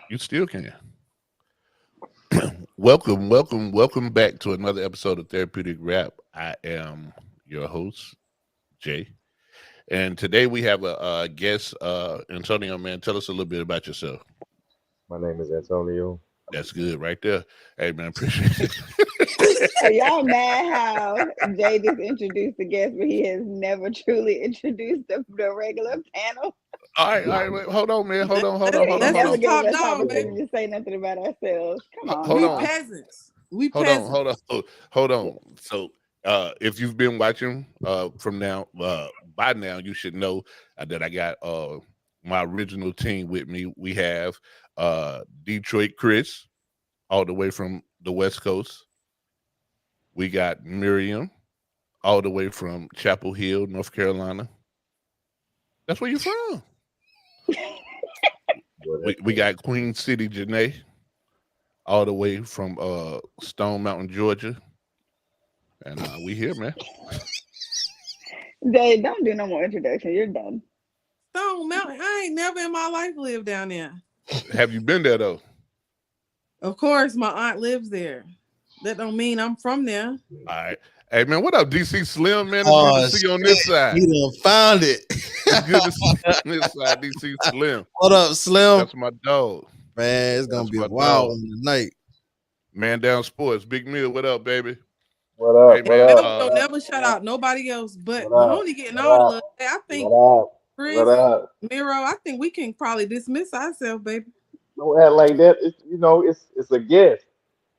You still can. Welcome back to another episode of Therapeutic Rap. I am your host, Jay. And today we have a guest, Antonio, man. Tell us a little bit about yourself. My name is Antonio. That's good right there. Hey, man, appreciate it. Are y'all mad how Jay just introduced the guest, but he has never truly introduced the regular panel? All right, wait, hold on, man. Hold on. He ain't never Let's given talk us dog, opportunity baby. to say nothing about ourselves. Come on, Hold We on. now. peasants. We Hold peasants. hold on. So, if you've been watching by now, you should know that I got my original team with me. We have Detroit Chris, all the way from the West Coast. We got Miriam, all the way from Chapel Hill, North Carolina. That's where you from. We got Queen City Janae, all the way from Stone Mountain, Georgia. And we here, man. Jay, don't do no more introduction. You're done. Stone Mountain. I ain't never in my life lived down there. Have you been there though? Of course, my aunt lives there. That don't mean I'm from there. All right. Hey man, what up, DC Slim, man? It's Oh, good to see you on this side. He done found it. It's good to see you on this side, DC Slim. What up, Slim? That's my dog. Man, it's gonna That's be my a wild dog. one tonight. Man Down Sports, Big Meal. What up, baby? What up? Hey, What man, Never, up? don't never shout out nobody else, but What up? Mahoney getting What all the up? love. I think What up? Chris, What up? Miro, I think we can probably dismiss ourselves, baby. Don't act like that. It's a guess.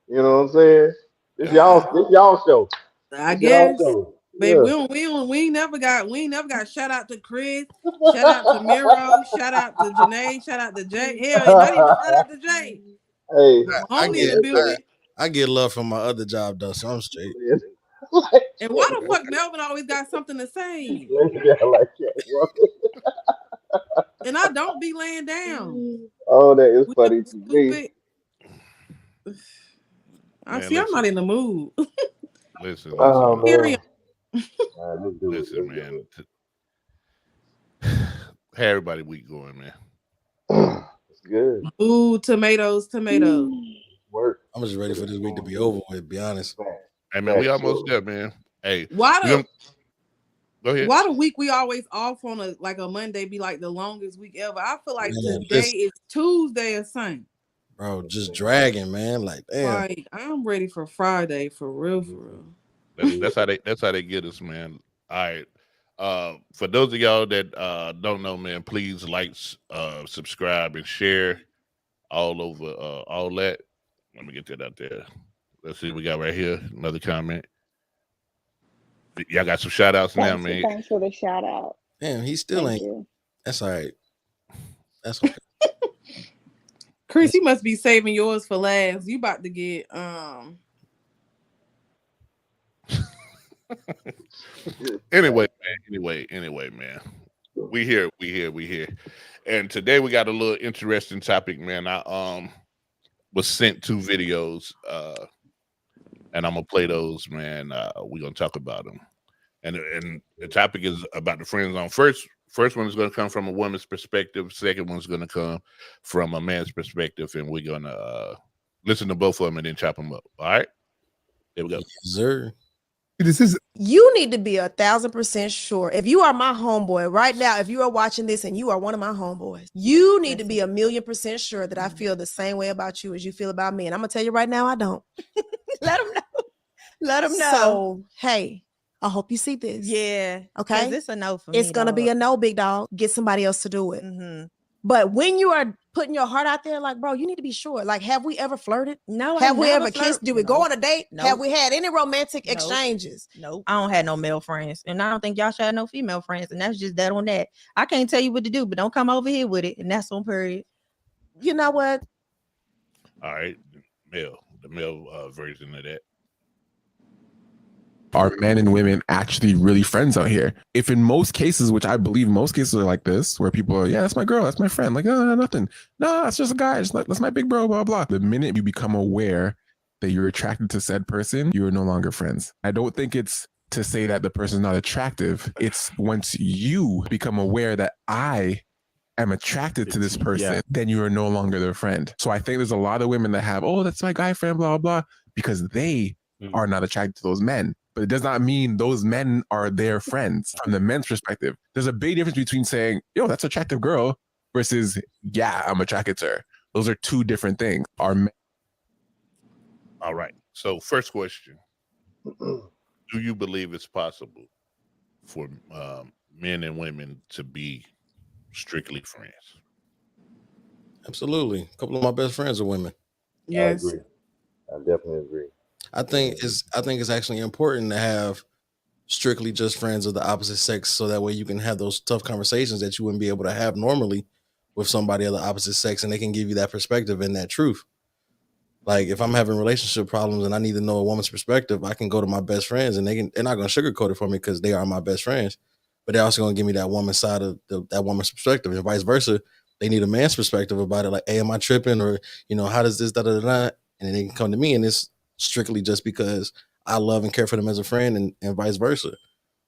You know what I'm saying? This y'all show. I This y'all guess. show. Baby, Yeah. we ain't never got shout out to Chris, shout out to Miro, shout out to Janae, shout out to Jay. Hell, not even shout out to Jay. Hey. I Mahoney in get the building. I get love from my other job though, so I'm straight. And why the fuck Melvin always got something to say? Yeah, like that. And I don't be laying down. Oh, that is We funny just to me. stupid. I Man, see I'm not in the mood. listen, Oh man. Period. man. Let's do it. Listen, Let's man. do How everybody week going, man? it. It's good. Ooh, tomatoes. Work. I'm just ready for this week to be over with, be honest. Hey man, we almost there, man. Hey, Why go ahead. the week we always off on a Monday be like the longest week ever? I feel like Man, today is Tuesday or something. Bro, just dragging, man. Like, damn. Like I'm ready for Friday for real. That's how they get us, man. All right. For those of y'all that don't know, man, please like, subscribe, and share all over all that. Let me get that out there. Let's see what we got right here. Another comment. Y'all got some shout outs now, man. Thanks for the shout out. Damn, he still Thank ain't. you. That's all right. That's okay. Chris, you must be saving yours for last. You about to get Anyway, man. We here. And today we got a little interesting topic, man. I was sent 2 videos, and I'm gonna play those, man. We're gonna talk about them. And the topic is about the friend zone. First one is gonna come from a woman's perspective. Second one's gonna come from a man's perspective, and we're gonna listen to both of them and then chop them up. All right, here we go. Sir. You need to be 1,000% sure. If you are my homeboy right now, if you are watching this and you are one of my homeboys, you need to be 1,000,000% sure that I feel the same way about you as you feel about me. And I'm gonna tell you right now, I don't. Let them know. Let them know. So, hey, I hope you see this. Yeah. Okay. It's a no for me. It's gonna be a no, big dog. Get somebody else to do it. Mm-hmm. But when you are putting your heart out there, like, bro, you need to be sure. Like, have we ever flirted? No. Have we ever kissed? Did we go on a date? Nope. Have we had any romantic Nope. exchanges? Nope. I don't have no male friends. And I don't think y'all should have no female friends. And that's just that on that. I can't tell you what to do, but don't come over here with it. And that's on period. You know what? All right, the male version of that. Are men and women actually really friends out here? If in most cases, which I believe most cases are like this, where people are, yeah, that's my girl, that's my friend. Like, oh, nothing. No, that's just a guy. That's my big bro, blah, blah. The minute you become aware that you're attracted to said person, you are no longer friends. I don't think it's to say that the person's not attractive. It's once you become aware that I am attracted to this person, Yeah. then you are no longer their friend. So I think there's a lot of women that have, oh, that's my guy friend, blah, blah, blah, because they are not attracted to those men. But it does not mean those men are their friends from the men's perspective. There's a big difference between saying, yo, that's an attractive girl versus, yeah, I'm attracted to her. Those are two different things. All right. So first question: do you believe it's possible for men and women to be strictly friends? Absolutely. A couple of my best friends are women. I Yes. agree. I definitely agree. I think it's actually important to have strictly just friends of the opposite sex so that way you can have those tough conversations that you wouldn't be able to have normally with somebody of the opposite sex, and they can give you that perspective and that truth. Like if I'm having relationship problems and I need to know a woman's perspective, I can go to my best friends and they're not gonna sugarcoat it for me because they are my best friends. But they're also gonna give me that woman's side of that woman's perspective, and vice versa. They need a man's perspective about it, like, hey, am I tripping? Or, how does this, da da da da? And then they can come to me, and it's strictly just because I love and care for them as a friend, and vice versa.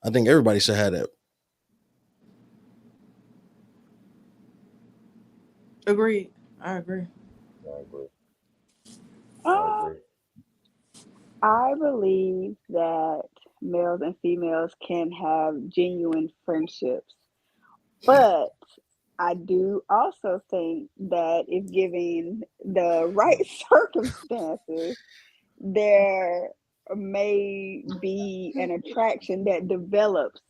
I think everybody should have that. Agreed. I agree. I agree. I Uh, agree. I believe that males and females can have genuine friendships, but I do also think that if given the right circumstances, there may be an attraction that develops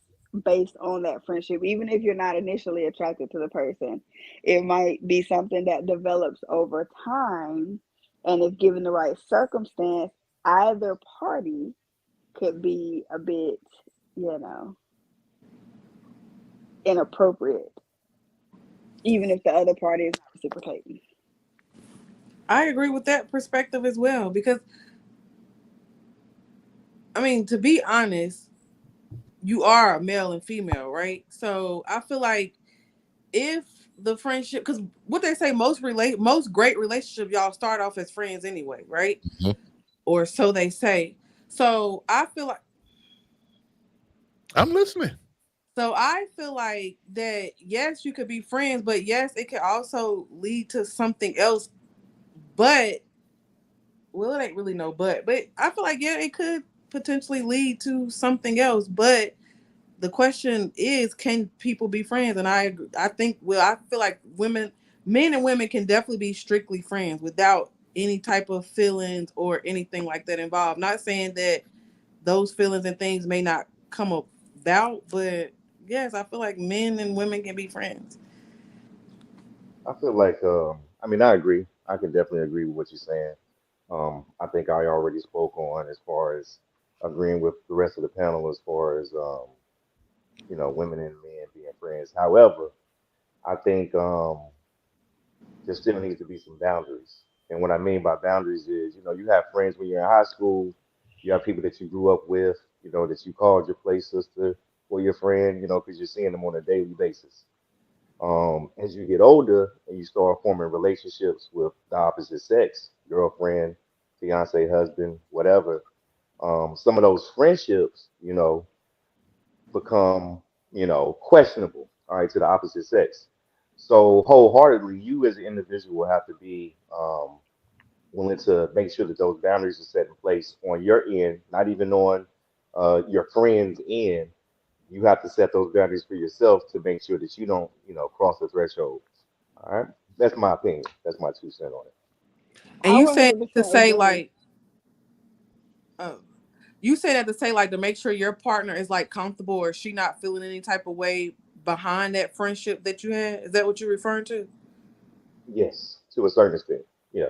based on that friendship, even if you're not initially attracted to the person. It might be something that develops over time, and if given the right circumstance, either party could be a bit, you know, inappropriate, even if the other party is not reciprocating. I agree with that perspective as well because I mean, to be honest, you are a male and female, right? So I feel like if the friendship, because what they say, most great relationships, y'all start off as friends anyway, right? Mhm. Or so they say. So I feel like I'm listening. that yes, you could be friends, but yes, it could also lead to something else. But well, it ain't really no but I feel like yeah, it could potentially lead to something else. But the question is, can people be friends? And I think, well, I feel like men and women can definitely be strictly friends without any type of feelings or anything like that involved. Not saying that those feelings and things may not come about, but yes, I feel like men and women can be friends. I feel like, I mean, I agree. I can definitely agree with what you're saying. I think I already spoke on as far as agreeing with the rest of the panel as far as, women and men being friends. However, I think there still needs to be some boundaries. And what I mean by boundaries is, you have friends when you're in high school, you have people that you grew up with, that you called your play sister or your friend, because you're seeing them on a daily basis. As you get older and you start forming relationships with the opposite sex, girlfriend, fiance, husband, whatever, some of those friendships, become, questionable, all right, to the opposite sex. So wholeheartedly, you as an individual will have to be willing to make sure that those boundaries are set in place on your end, not even on your friend's end. You have to set those boundaries for yourself to make sure that you don't, cross the threshold. All right, that's my opinion. That's my 2 cents on it. And I you said to 100% say agree. like, uh, you said that to say like to make sure your partner is like comfortable or she not feeling any type of way behind that friendship that you had. Is that what you're referring to? Yes, to a certain extent. Yeah.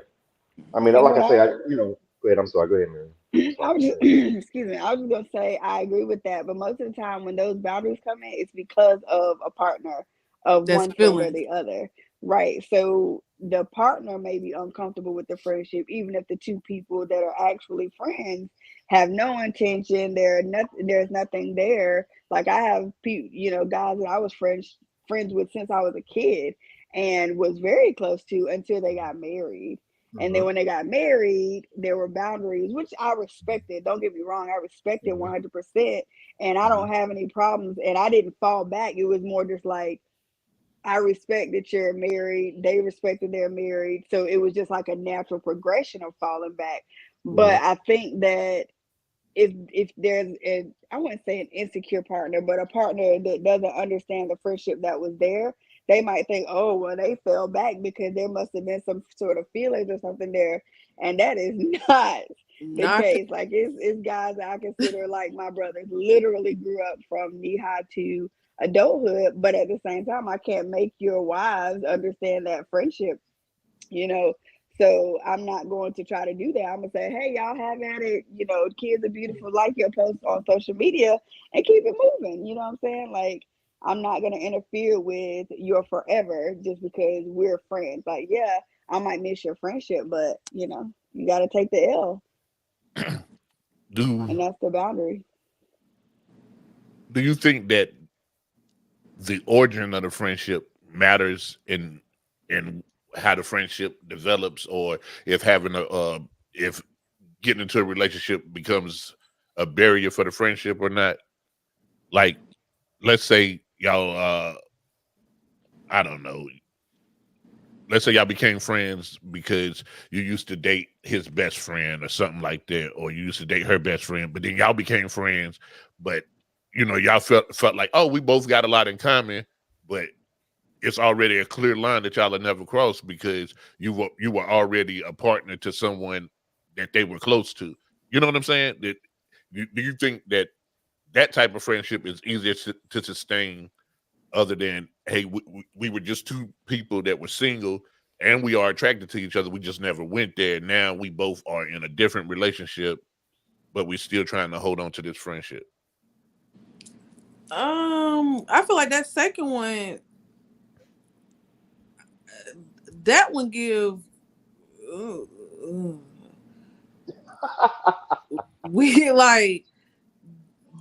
I mean, And like what I say, I go ahead. I'm sorry. Go ahead, man. I'm I sorry. was Go just ahead. excuse me. I was just gonna say I agree with that, but most of the time when those boundaries come in, it's because of a partner of That's one friend or feelings. the other, right? So the partner may be uncomfortable with the friendship, even if the two people that are actually friends have no intention. There's nothing there. Like I have people, guys that I was friends with since I was a kid and was very close to until they got married, and then Hmm. when they got married, there were boundaries, which I respected. Don't get me wrong, I respected Hmm. 100%. And I Hmm. don't have any problems. And I didn't fall back. It was more just like, I respect that you're married. They respected they're married. So it was just like a natural progression of falling back. Mhm. But I think that if there's I wouldn't say an insecure partner, but a partner that doesn't understand the friendship that was there, they might think, oh, well, they fell back because there must have been some sort of feelings or something there, and that is not the Not case. Like it's guys that I consider like my brothers, literally grew up from knee high to adulthood, but at the same time, I can't make your wives understand that friendship, you know. So I'm not going to try to do that. I'm gonna say, hey, y'all have at it. You know, kids are beautiful. Like your posts on social media and keep it moving. You know what I'm saying? Like I'm not gonna interfere with your forever just because we're friends. Like, yeah, I might miss your friendship, but you know, you got to take the L, Do and that's the boundary. do you think that the origin of the friendship matters in how the friendship develops, or if having a if getting into a relationship becomes a barrier for the friendship or not? Like, let's say y'all, I don't know, let's say y'all became friends because you used to date his best friend or something like that, or you used to date her best friend, but then y'all became friends, but y'all felt like, oh, we both got a lot in common, but it's already a clear line that y'all have never crossed because you were already a partner to someone that they were close to. You know what I'm saying? Do you think that that type of friendship is easier to sustain, other than, hey, we were just two people that were single and we are attracted to each other, we just never went there, now we both are in a different relationship, but we're still trying to hold on to this friendship? I feel like that second one, that one give uh, uh, we like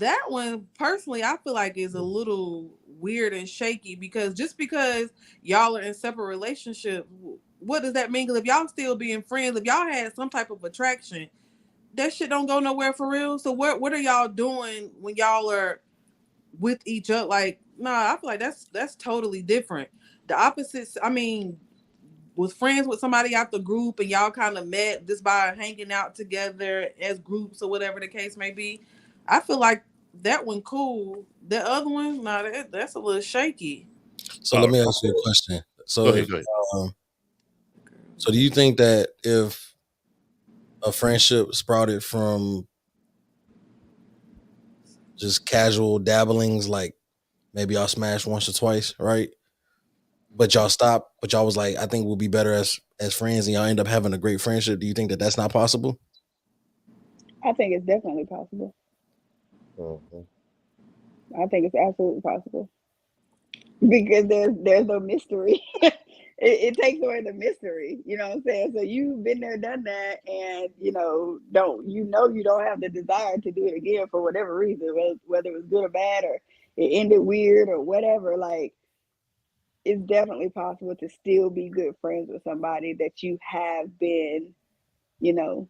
that one personally. I feel like is a little weird and shaky because just because y'all are in separate relationships, what does that mean? Because if y'all still being friends, if y'all had some type of attraction, that shit don't go nowhere for real. So what are y'all doing when y'all are with each other? Like, nah, I feel like that's totally different. The opposites. I mean, was friends with somebody out the group and y'all kind of met just by hanging out together as groups or whatever the case may be. I feel like that one cool. The other one, nah, that's a little shaky. So let Oh, me ask you a question. go So, ahead, go ahead. um, so do you think that if a friendship sprouted from just casual dabblings, like maybe y'all smashed once or twice, right? But y'all stopped, but y'all was like, I think we'll be better as friends, and y'all end up having a great friendship. Do you think that that's not possible? I think it's definitely possible. Mhm. I think it's absolutely possible because there's no mystery. It takes away the mystery. You know what I'm saying? So you've been there, done that, and you don't have the desire to do it again for whatever reason, whether it was good or bad, or it ended weird or whatever. Like it's definitely possible to still be good friends with somebody that you have been, you know,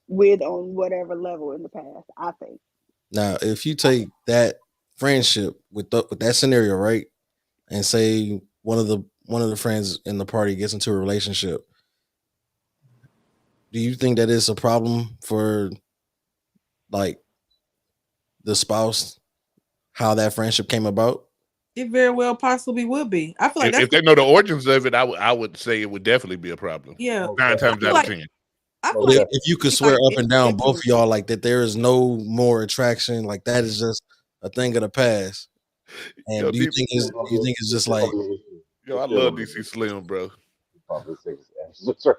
with on whatever level in the past. I think. Now, if you take that friendship with that scenario, right, and say one of the friends in the party gets into a relationship, do you think that is a problem for like the spouse, how that friendship came about? It very well possibly would be. I feel like that's If they know the origins of it, I would say it would definitely be a problem. yeah. Most Nine I times definitely. feel out of like 10. I feel Most But like if, it if definitely. you could be like swear up and down, both of individual. y'all, like that there is no more attraction, like that is just a thing of the past. And Yo, It's still gonna do you think it's it's just still like, gonna be an issue. yo, It's I still love gonna be an DC issue. Slim, bro. Probably six ass trash.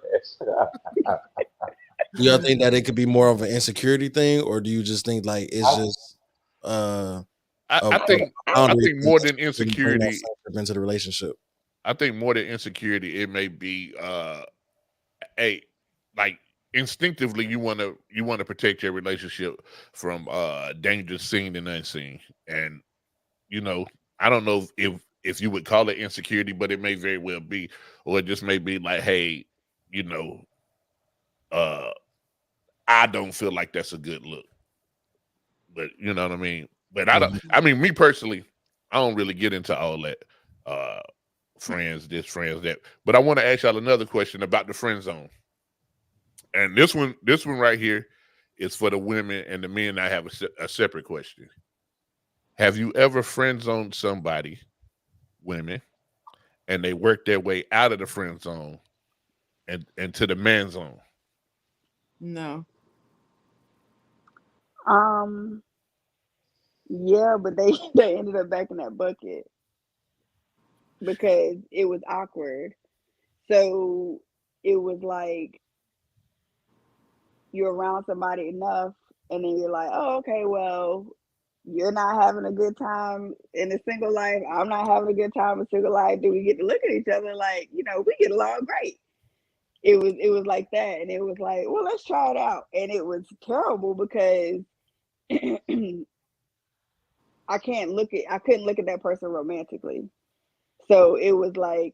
do y'all think that it could be more of an insecurity thing, or do you just think like it's I just uh I, a I think I boundary think thing more that's than trying to bring that insecurity, friendship into the relationship? I think more than insecurity, it may be a like instinctively you wanna protect your relationship from danger seen and unseen. And you know, I don't know if you would call it insecurity, but it may very well be, or it just may be like, hey, you know, uh I don't feel like that's a good look. But you know what I mean? But I don't, Mhm. I mean, me personally, I don't really get into all that. Uh friends, this, friends, that. But I want to ask y'all another question about the friend zone. And this one right here is for the women, and the men. I have a separate question. Have you ever friend zoned somebody, women, and they work their way out of the friend zone and into the man zone? No. Um, yeah, but they they ended up back in that bucket because it was awkward. So it was like you're around somebody enough, and then you're like, oh, okay, well, you're not having a good time in a single life. I'm not having a good time in a single life. Do we get to look at each other like, we get along great? It was like that, and it was like, well, let's try it out, and it was terrible because I couldn't look at that person romantically. So it was like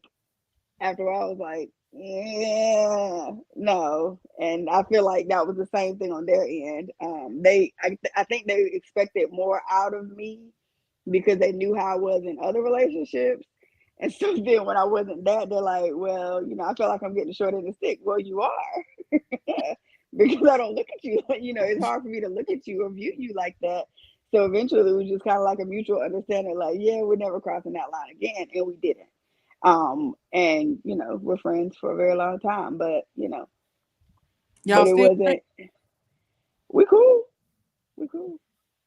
after a while, I was like, yeah, no. And I feel like that was the same thing on their end. I think they expected more out of me because they knew how I was in other relationships. And so then when I wasn't that, they're like, well, I feel like I'm getting short end of the stick. Well, you are. Because I don't look at you. It's hard for me to look at you or view you like that. So eventually it was just kind of like a mutual understanding, like, yeah, we're never crossing that line again. And we didn't. And we're friends for a very long time, but Y'all it still wasn't. We cool. We cool.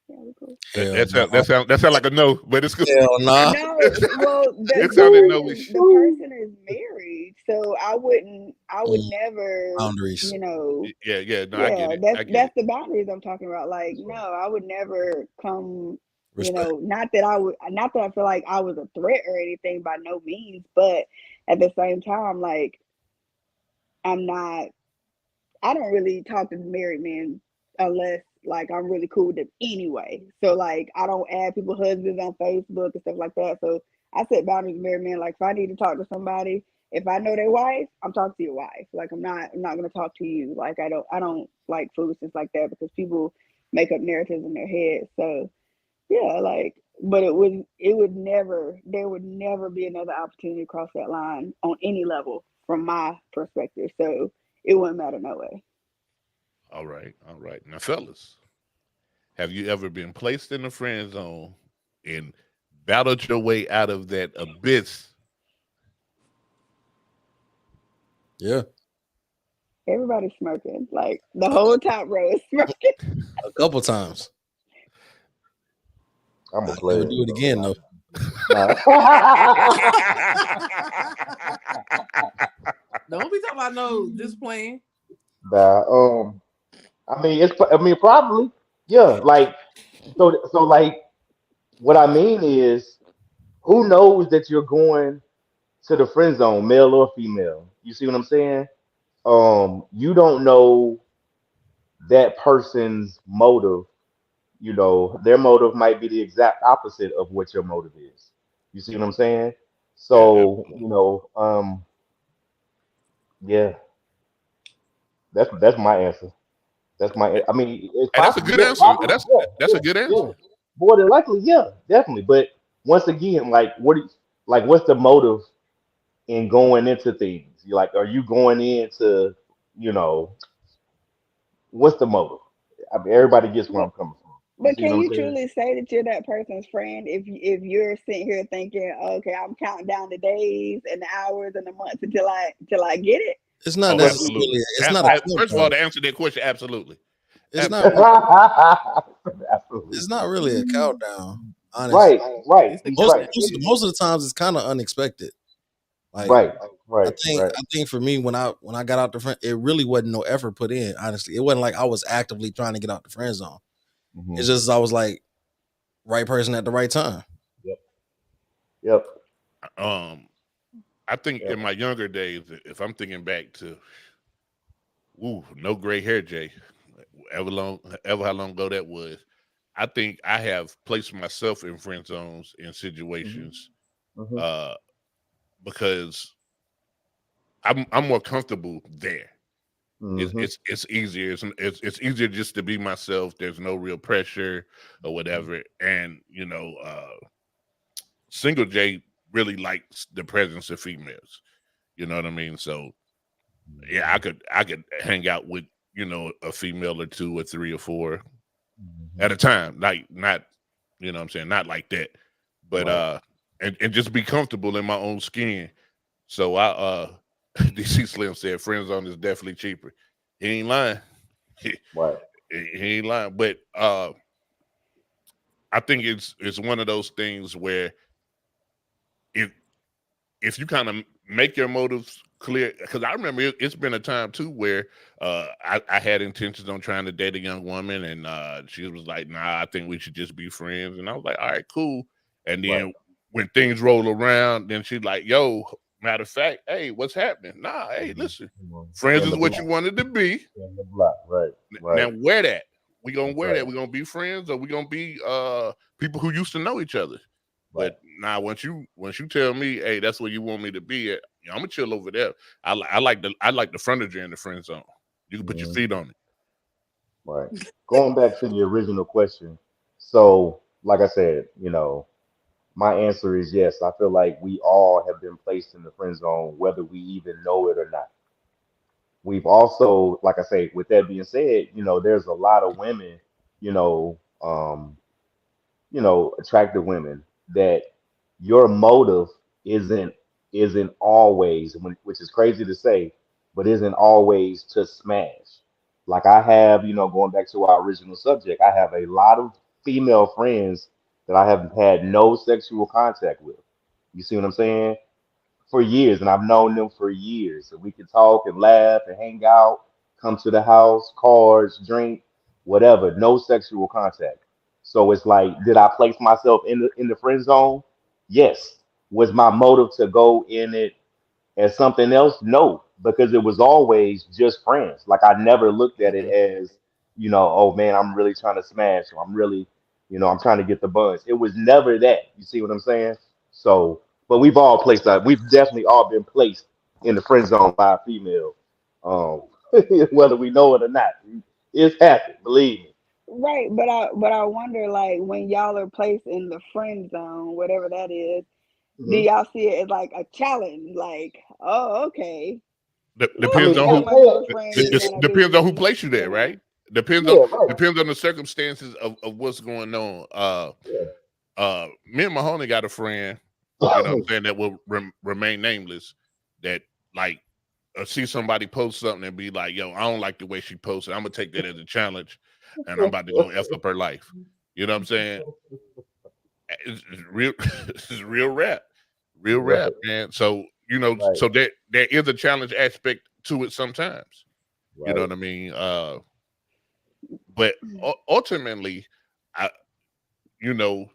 Yeah, we cool. Hell no. That sound like a no, but it's cool. Hell nah. No, well, It sounded no. the person is married, so I would never, Boundaries. Yeah. No, I get it. that's the boundaries I'm talking about. Like, no, I would never come, Respect. not that I feel like I was a threat or anything by no means, but at the same time, like, I'm not, I don't really talk to married men unless like I'm really cool with them anyway. So like I don't add people husbands on Facebook and stuff like that. So I set boundaries with married men. Like if I need to talk to somebody, if I know their wife, I'm talking to your wife. Like I'm not gonna talk to you. Like I don't like foolishness like that because people make up narratives in their head. So yeah, like but there would never be another opportunity to cross that line on any level from my perspective. So it wouldn't matter no way. All right. Now, fellas, have you ever been placed in the friend zone and battled your way out of that abyss? Yeah. Everybody's smirking. Like the whole top row is smirking. A couple times. I'm a I never player. do it again though. Nah. don't be talking about no just playing. Nah, I mean, probably, yeah. Like, so, like, what I mean is, who knows that you're going to the friend zone, male or female? You see what I'm saying? You don't know that person's motive. Their motive might be the exact opposite of what your motive is. You see what I'm saying? Yeah, So, absolutely. yeah, that's my answer. That's my. I mean, it's And that's a possible. good Yeah, answer. possible. That's Yeah, that's a yeah, good yeah. answer. More than likely, yeah, definitely. But once again, like, what's the motive in going into things? You like, are you going into, you know, what's the motive? I mean, everybody gets where But I'm coming from. You but see what can I'm you saying? truly say that you're that person's friend if you're sitting here thinking, okay, I'm counting down the days and the hours and the months until I get it? It's not Oh, Definitely. necessarily. absolutely. It's not a First of all, countdown. to answer that question, absolutely. It's not. Absolutely. Absolutely. It's not really a countdown. Honestly, Right, right, It's a most right, good most of the, most of the times it's kind of unexpected. Like right, right, right. I think for me when I got out the friend, it really wasn't no effort put in. Honestly, it wasn't like I was actively trying to get out the friend zone. Hmm. It's just I was like right person at the right time. Yep, yep, Um, I think yep. in my younger days, if I'm thinking back to, no gray hair, Jay, ever how long ago that was, I think I have placed myself in friend zones in Hmm. situations, Hmm. uh, because I'm more comfortable there. Hmm. It's easier. It's easier just to be myself. There's no real pressure or whatever. And single J really likes the presence of females. You know what I mean? So yeah, Hmm. I could hang out with, you know, a female or two or three or four Hmm. at a time. Like not, you know what I'm saying, not like that. But Right. and just be comfortable in my own skin. So I DC Slim said friend zone is definitely cheaper. He ain't lying. he, Right. he ain't lying. But I think it's one of those things where if if you kind of make your motives clear, because I remember it's been a time too where I had intentions on trying to date a young woman, and she was like, "Nah, I think we should just be friends," and I was like, "All right, cool." And Right. then when things roll around, then she's like, "Yo, matter of fact, hey, what's happening? Nah, hey, Hmm. listen, Come on. friends Stay on is the what you block. wanted to be. Stay on the block. Right. Now Right. wear that. We gonna That's wear right. that. We gonna be friends, or we gonna be people who used to know each other." Right. But now, once you tell me, hey, that's where you want me to be at, you know, I'm gonna chill over there. I like the furniture in the friend zone. You can put your feet Hmm. on it. Right. Going back to the original question. So, like I said, my answer is yes. I feel like we all have been placed in the friend zone, whether we even know it or not. We've also, like I say, with that being said, there's a lot of women, you know, um, attractive women that your motive isn't isn't always, which is crazy to say, but isn't always to smash. Like I have, going back to our original subject, I have a lot of female friends that I have had no sexual contact with. You see what I'm saying? For years, and I've known them for years. And we can talk and laugh and hang out, come to the house, cards, drink, whatever. No sexual contact. So it's like, did I place myself in the friend zone? Yes. Was my motive to go in it as something else? No, because it was always just friends. Like I never looked at it Mhm. as, oh man, I'm really trying to smash, or I'm really, I'm trying to get the buzz. It was never that. You see what I'm saying? So, but we've all placed that. We've definitely all been placed in the friend zone by a female, um, whether we know it or not. It's happened. Believe me. Right, but I wonder, like, when y'all are placed in the friend zone, whatever that is, do Hmm. y'all see it as like a challenge? Like, oh, okay, I Depends mean, we on got who. much of a friend. We're gonna Depends on who be, placed you there, right? yeah, right. Depends on the circumstances of what's going on. Me and Mahoney got a friend, you know what I'm Yeah. saying, that will remain nameless. That like see somebody post something and be like, "Yo, I don't like the way she posted. I'm gonna take that as a challenge, and I'm about to go f up her life." You know what I'm saying? It's real. It's real Right, rap, man. So you know, right, so there is a challenge aspect to it sometimes. You know right. what I mean? But ultimately, I you know,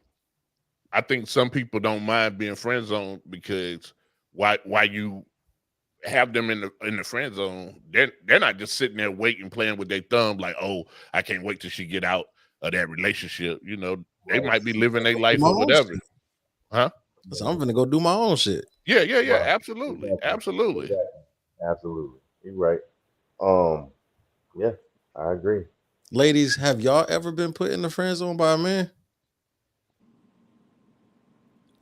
I think some people don't mind being friend zone because why you have them in the friend zone, they're not just sitting there waiting, playing with their thumb, like, oh, I can't wait till she get out of that relationship. You know, they Right. might be living their Do life my or own whatever. shit. Huh? So I'm gonna go do my own shit. Yeah, yeah, yeah. Right. Absolutely. Exactly. Absolutely. Exactly. Absolutely. You're right. Um, yeah, I agree. Ladies, have y'all ever been put in the friend zone by a man?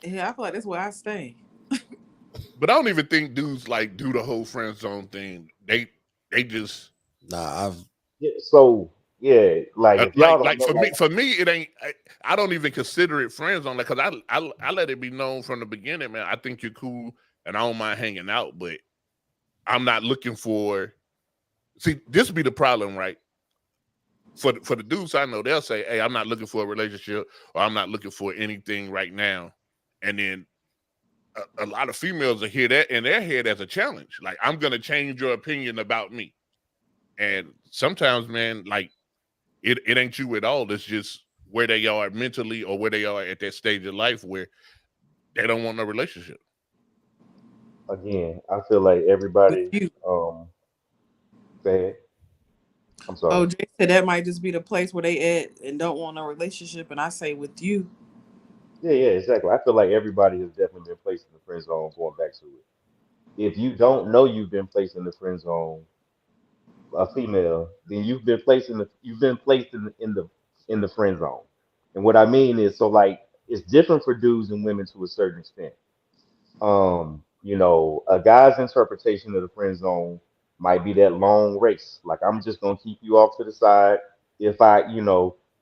Yeah, I feel like that's where I stay. But I don't even think dudes like do the whole friend zone thing. They just Nah, I've Yeah, so yeah, like if y'all don't like know, like for me it ain't I don't even consider it friend zone, like, because I let it be known from the beginning, man. I think you're cool and I don't mind hanging out, but I'm not looking for, see, this be the problem, right? For the dudes I know, they'll say, "Hey, I'm not looking for a relationship, or I'm not looking for anything right now," and then a lot of females will hear that in their head as a challenge. Like, I'm gonna change your opinion about me. And sometimes, man, like it ain't you at all. It's just where they are mentally or where they are at that stage of life where they don't want a relationship. again, I feel like With everybody, you. say it. I'm Oh, sorry. Jay said that might just be the place where they at and don't want a relationship, and I say with you. Yeah, yeah, exactly. I feel like everybody has definitely been placed in the friend zone. Going back to it, if you don't know you've been placed in the friend zone, a female, then you've been placed in the friend zone. And what I mean is, so like it's different for dudes and women to a certain extent. A guy's interpretation of the friend zone might be that long race. Like I'm just gonna keep you off to the side. If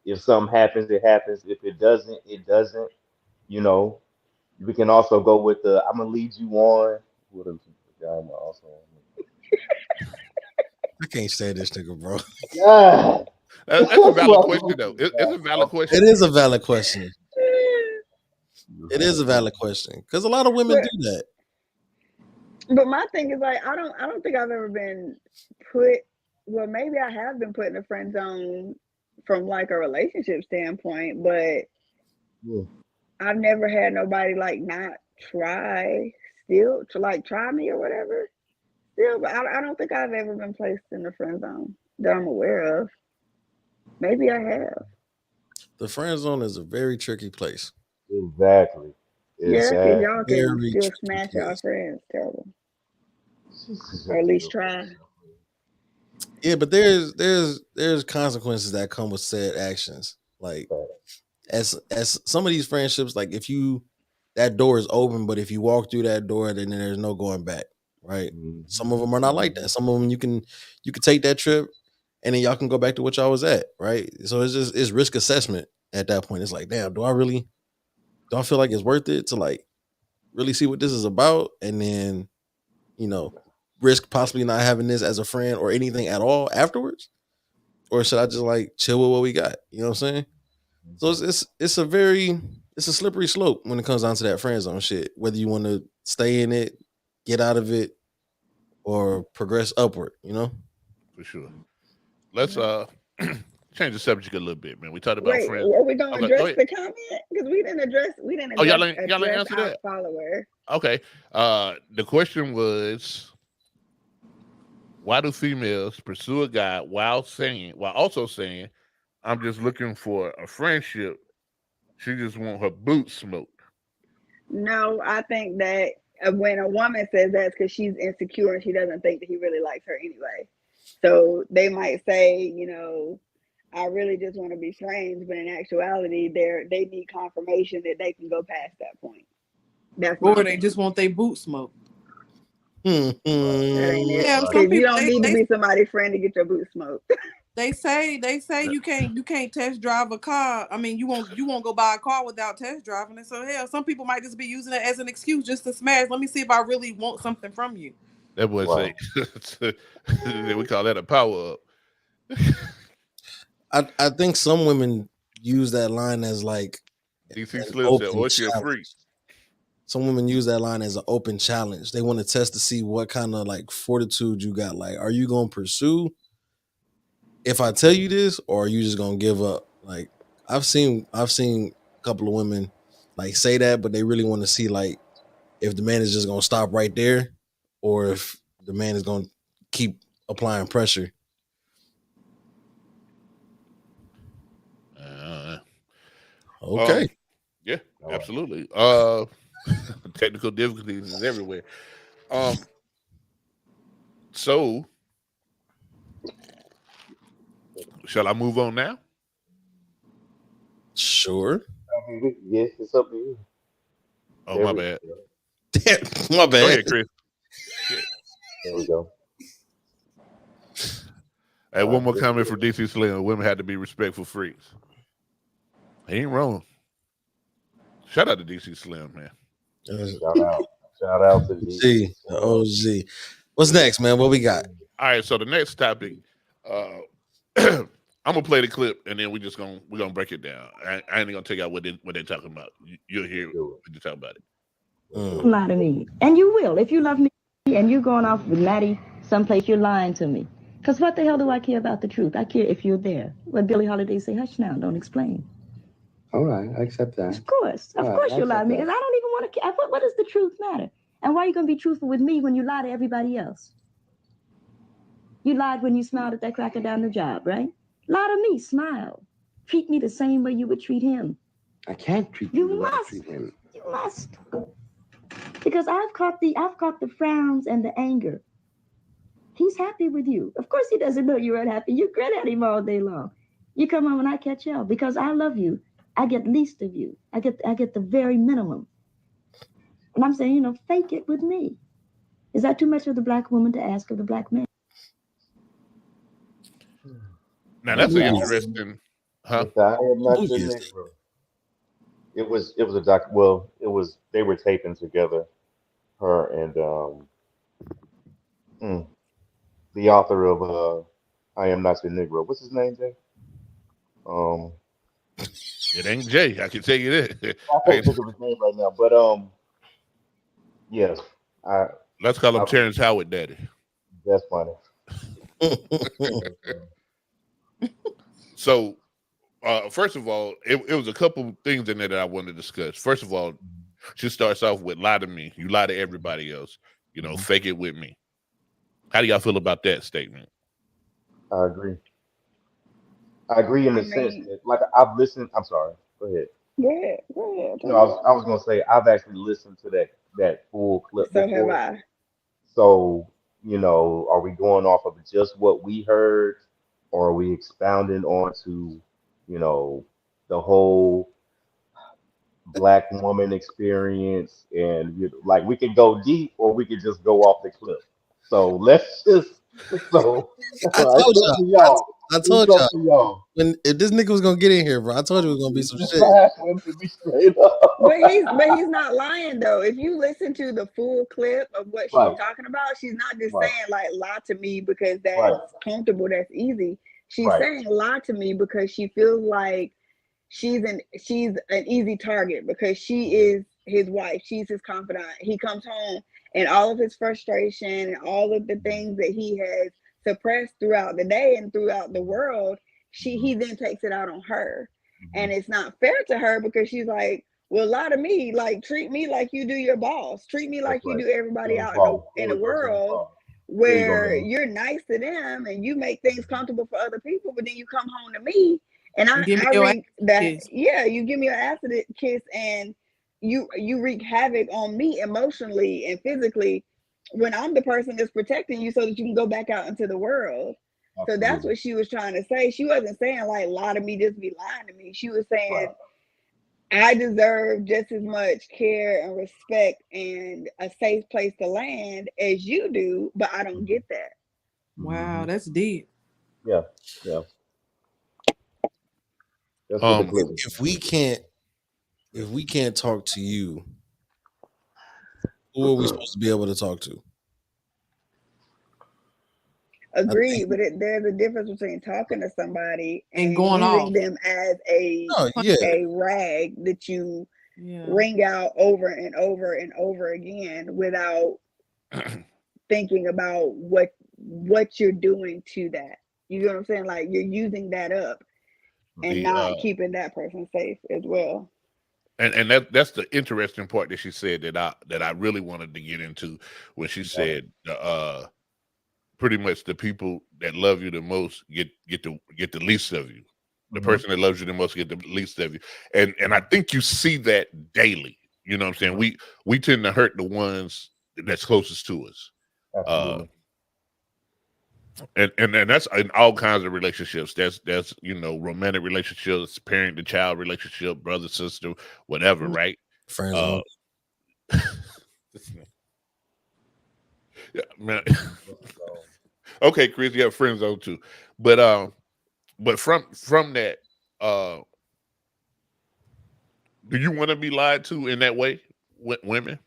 if something happens, it happens. If it doesn't, it doesn't. You know, we can also go with the I'm gonna lead you on. What else? Yeah, I'm also. I can't stand this nigga, bro. Yeah, That's a valid question, though. It's a valid It question. is a valid question. It is a valid question because a lot of women But do that. but my thing is like I don't think I've ever been put. Well, maybe I have been put in a friend zone from like a relationship standpoint, but yeah. I've never had nobody like not try still to like try me or whatever. Still, but I don't think I've ever been placed in the friend zone that I'm aware of. Maybe I have. The friend zone is a very tricky place. Exactly. Yeah, that's because Exactly. y'all can Very still tricky smash y'all place. friends, terrible, She's or a at least beautiful try. Yeah, but there's consequences that come with said actions. Like as some of these friendships, like if you that door is open, but if you walk through that door, then there's no going back. Right. Some of them are not like that. Some of them you can take that trip, and then y'all can go back to what y'all was at. Right. So it's risk assessment at that point. It's like, damn, do I feel like it's worth it to like really see what this is about, and then you know risk possibly not having this as a friend or anything at all afterwards, or should I just like chill with what we got? You know what I'm saying? So it's a slippery slope when it comes down to that friend zone shit. Whether you want to stay in it, get out of it, or progress upward. You know. For sure. Let's change the subject a little bit, man. We talked about Wait, friends. are we gonna Okay, go address ahead. the comment? Because we didn't Oh, address y'all ain't address answer our that. follower. Okay. The question was, why do females pursue a guy while also saying, I'm just looking for a friendship. She just want her boots smoked. No, I think that when a woman says that's because she's insecure and she doesn't think that he really likes her anyway. So they might say, I really just want to be friends, but in actuality, they need confirmation that they can go past that point. That's my Or they just opinion. want their boot smoked. That ain't it. Yeah, Right. some Because you people don't need to be somebody's friend to get your boots smoked. they say you can't test drive a car. I mean, you won't go buy a car without test driving it. So hell, some people might just be using it as an excuse just to smash. Let me see if I really want something from you. That boy say, Right. we call that a power up. I think some women use that line as like DC an Slim said, open "Oh, she a freak." challenge. Some women use that line as an open challenge. They want to test to see what kind of like fortitude you got. Like, are you gonna pursue if I tell you this, or are you just gonna give up? Like, I've seen a couple of women like say that, but they really want to see like if the man is just gonna stop right there, or if the man is gonna keep applying pressure. Uh, Okay. um, yeah, All right. absolutely. Technical difficulties is everywhere. Um, so shall I move on now? Sure. Yes, it's up to you. Oh, There my we bad. go. My Go bad. ahead, Chris. Shit. There we go. Hey, All one right. more Yes, comment sir. for DC Slim. Women had to be respectful freaks. He ain't wrong. Shout out to DC Slim, man. Shout out. Shout out to DC G, the Slim. OG. What's next, man? What we got? All right, so the next topic, I'm gonna play the clip and then we're gonna break it down. I ain't gonna tell y'all what they're talking about. You'll hear Let's do when you talk about it. it. Let's do it. Lie to me. And you will. If you love me and you're going off with Maddie someplace, you're lying to me. Because what the hell do I care about the truth? I care if you're there. What Billie Holiday say, hush now, don't explain. All right, I accept that. Of course. Of All right, course I you lie to accept me because I that. don't even want to care. What does the truth matter? And why are you going to be truthful with me when you lie to everybody else? You lied when you smiled at that cracker down the job, right? Lie to me, smile. Treat me the same way you would treat him. I can't treat you You the way I must. treat him. You must. Because I've caught the frowns and the anger. He's happy with you. Of course he doesn't know you're unhappy. You grin at him all day long. You come home and I catch hell because I love you. I get least of you. I get the very minimum. And I'm saying, fake it with me. Is that too much of the black woman to ask of the black man? Now What that's an movie is it? interesting, huh? With I am What not your movie is it? Negro. It was a doc. Well, it was they were taping together, her and mm, the author of I am not your Negro. What's his name, Jay? Um, It ain't Jay. I can tell you that. I I can't can, think of his name right now, but yes, I, let's call him I Terrence Howard Daddy. that's funny. That's funny. So, first of all, it was a couple things in there that I wanted to discuss. First of all, she starts off with lie to me. You lie to everybody else. Mhm. Fake it with me. How do y'all feel about that statement? I agree. I agree in I the sense mean, that, like, I've listened. I'm sorry. Go ahead. go ahead, No, turn it I up. was gonna say I've actually listened to that full clip So have before. I. So, are we going off of just what we heard, or are we expounding onto, you know, the whole black woman experience? And like we could go deep, or we could just go off the cliff. So let's just so I it's told up y'all. to y'all. I It's told up y'all to y'all. when if this nigga was gonna get in here, bro. I told you it was gonna be some shit. Let me be straight But up. he's not lying though. If you listen to the full clip of what she's Right, talking about, she's not just right, saying like lie to me because right, that's comfortable, that's easy. She's right. saying lie to me because she feels like she's an easy target because she Mhm. is his wife. She's his confidant. He comes home and all of his frustration and all of the Mhm. things that he has suppressed throughout the day and throughout the Mhm. world, Mhm. he then takes it out on her. And Mhm. it's not fair to her because she's like, well, lie to me, like treat me like you do your boss, treat me That's like you right. do everybody James out in the Paul. in There the we go, James world, Paul. There you go, where man. you're nice to them and you make things comfortable for other people, but then you come home to me and And give me I your ass wreak that. kiss. Yeah, you give me an acid kiss and you wreak havoc on me emotionally and physically when I'm the person that's protecting you so that you can go back out into the world. So that's Absolutely. what she was trying to say. She wasn't saying like lie to me, just be lying to me. She was Right. saying I deserve just as much care and respect and a safe place to land as you do, but I don't Mhm. get that. Wow, Mhm. that's deep. Yeah. Yeah. That's what the Um, clip was If we saying. can't if we can't talk to you, who are we supposed to be able to talk to? I think Agreed, but there's a difference between talking to somebody And and going using off. them as a no, yeah, a rag that you Yeah. wring out over and over and over again without thinking about what you're doing to that. You know what I'm saying? Like you're using that up and the not keeping that person safe as well. and that's the interesting part that she said that I really wanted to get into when she Yeah. said pretty much the people that love you the most get the least of you. The Mhm. person that loves you the most get the least of you. And I think you see that daily. You know what I'm saying? Mhm. We tend to hurt the ones that's closest to us. Uh Absolutely. and that's in all kinds of relationships. That's romantic relationships, parent to child relationship, brother, sister, whatever, Mm. right? friend Uh zone. yeah, man. So, Okay, Chris, you have friend zone too. But from that, uh do you want to be lied to in that way, women,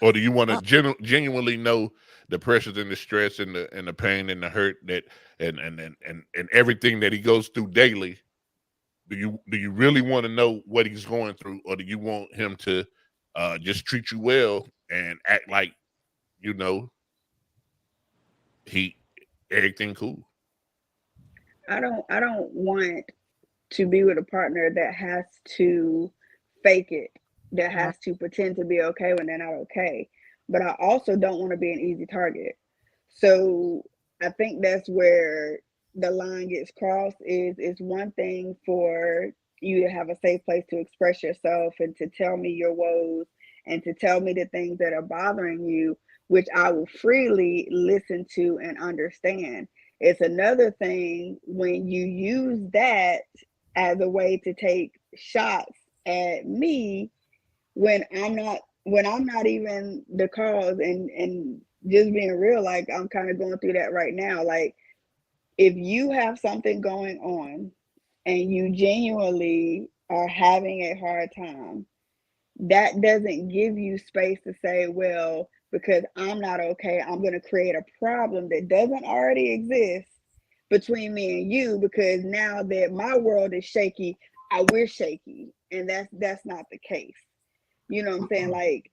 or do you want to Uh, genuinely know the pressures and the stress and the pain and the hurt that and everything that he goes through daily? Do you really want to know what he's going through, or do you want him to just treat you well and act like you know he everything cool? I don't want to be with a partner that has to fake it, that right. has to pretend to be okay when they're not okay. But I also don't want to be an easy target. So I think that's where the line gets crossed is it's one thing for you to have a safe place to express yourself and to tell me your woes and to tell me the things that are bothering you, which I will freely listen to and understand. It's another thing when you use that as a way to take shots at me when I'm not even the cause, and just being real, like I'm kind of going through that right now. Like if you have something going on and you genuinely are having a hard time, that doesn't give you space to say, well, because I'm not okay, I'm going to create a problem that doesn't already exist between me and you, because now that my world is shaky, we're shaky. And that's not the case. You know what I'm saying? Like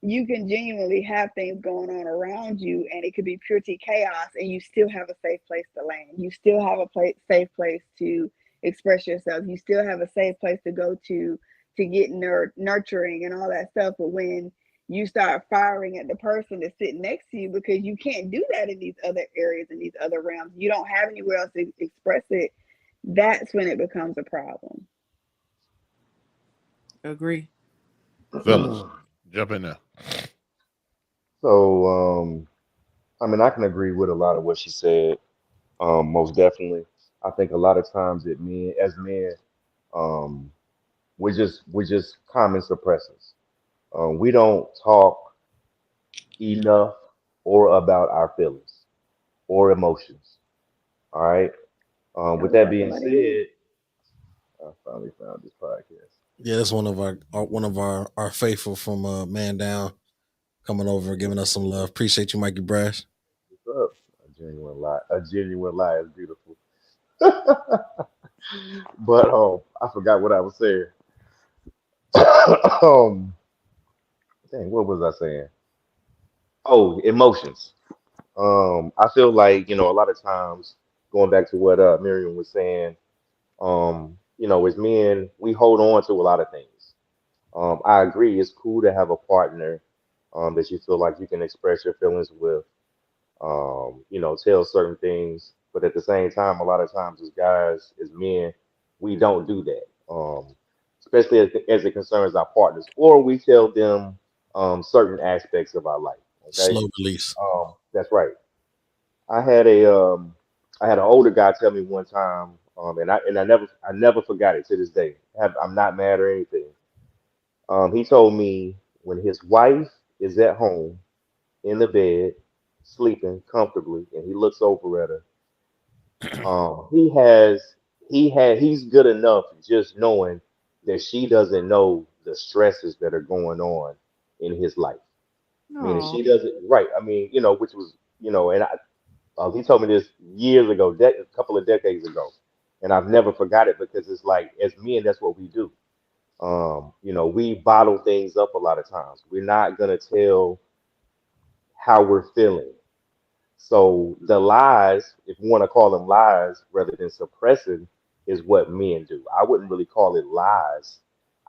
you can genuinely have things going on around you and it could be pure chaos, and you still have a safe place to land. You still have a safe place to express yourself. You still have a safe place to go to get nurturing and all that stuff. But when you start firing at the person that's sitting next to you, because you can't do that in these other areas, in these other realms, you don't have anywhere else to express it, that's when it becomes a problem. Agree. Fellas, jump in there. So, I mean, I can agree with a lot of what she said. Most definitely. I think a lot of times that men, as men, um, we're just common suppressors. We don't talk enough or about our feelings or emotions. All right. Oh, With we that got being somebody in here. said, I finally found this podcast. Yeah, that's one of our faithful from Man Down coming over giving us some love. Appreciate you, Mikey Brash. What's up? A genuine lie. A genuine lie is beautiful. But I forgot what I was saying. um, dang, what was I saying? Oh, emotions. I feel like a lot of times going back to what Miriam was saying. As men, we hold on to a lot of things. I agree. It's cool to have a partner that you feel like you can express your feelings with. Tell certain things. But at the same time, a lot of times as guys, as men, we don't do that. Especially as it concerns our partners, or we tell them certain aspects of our life. Okay, Slow release. that's right. I had a I had an older guy tell me one time, and I never forgot it to this day. I'm not mad or anything. He told me when his wife is at home in the bed, sleeping comfortably, and he looks over at her. He has he's good enough just knowing that she doesn't know the stresses that are going on in his life. Meaning No. she doesn't, right? I mean, which was, and he told me this years ago, a couple of decades ago, and I've never forgot it because it's like as men, that's what we do. We bottle things up a lot of times. We're not gonna tell how we're feeling. So the lies, if you want to call them lies rather than suppressing, is what men do. I wouldn't really call it lies.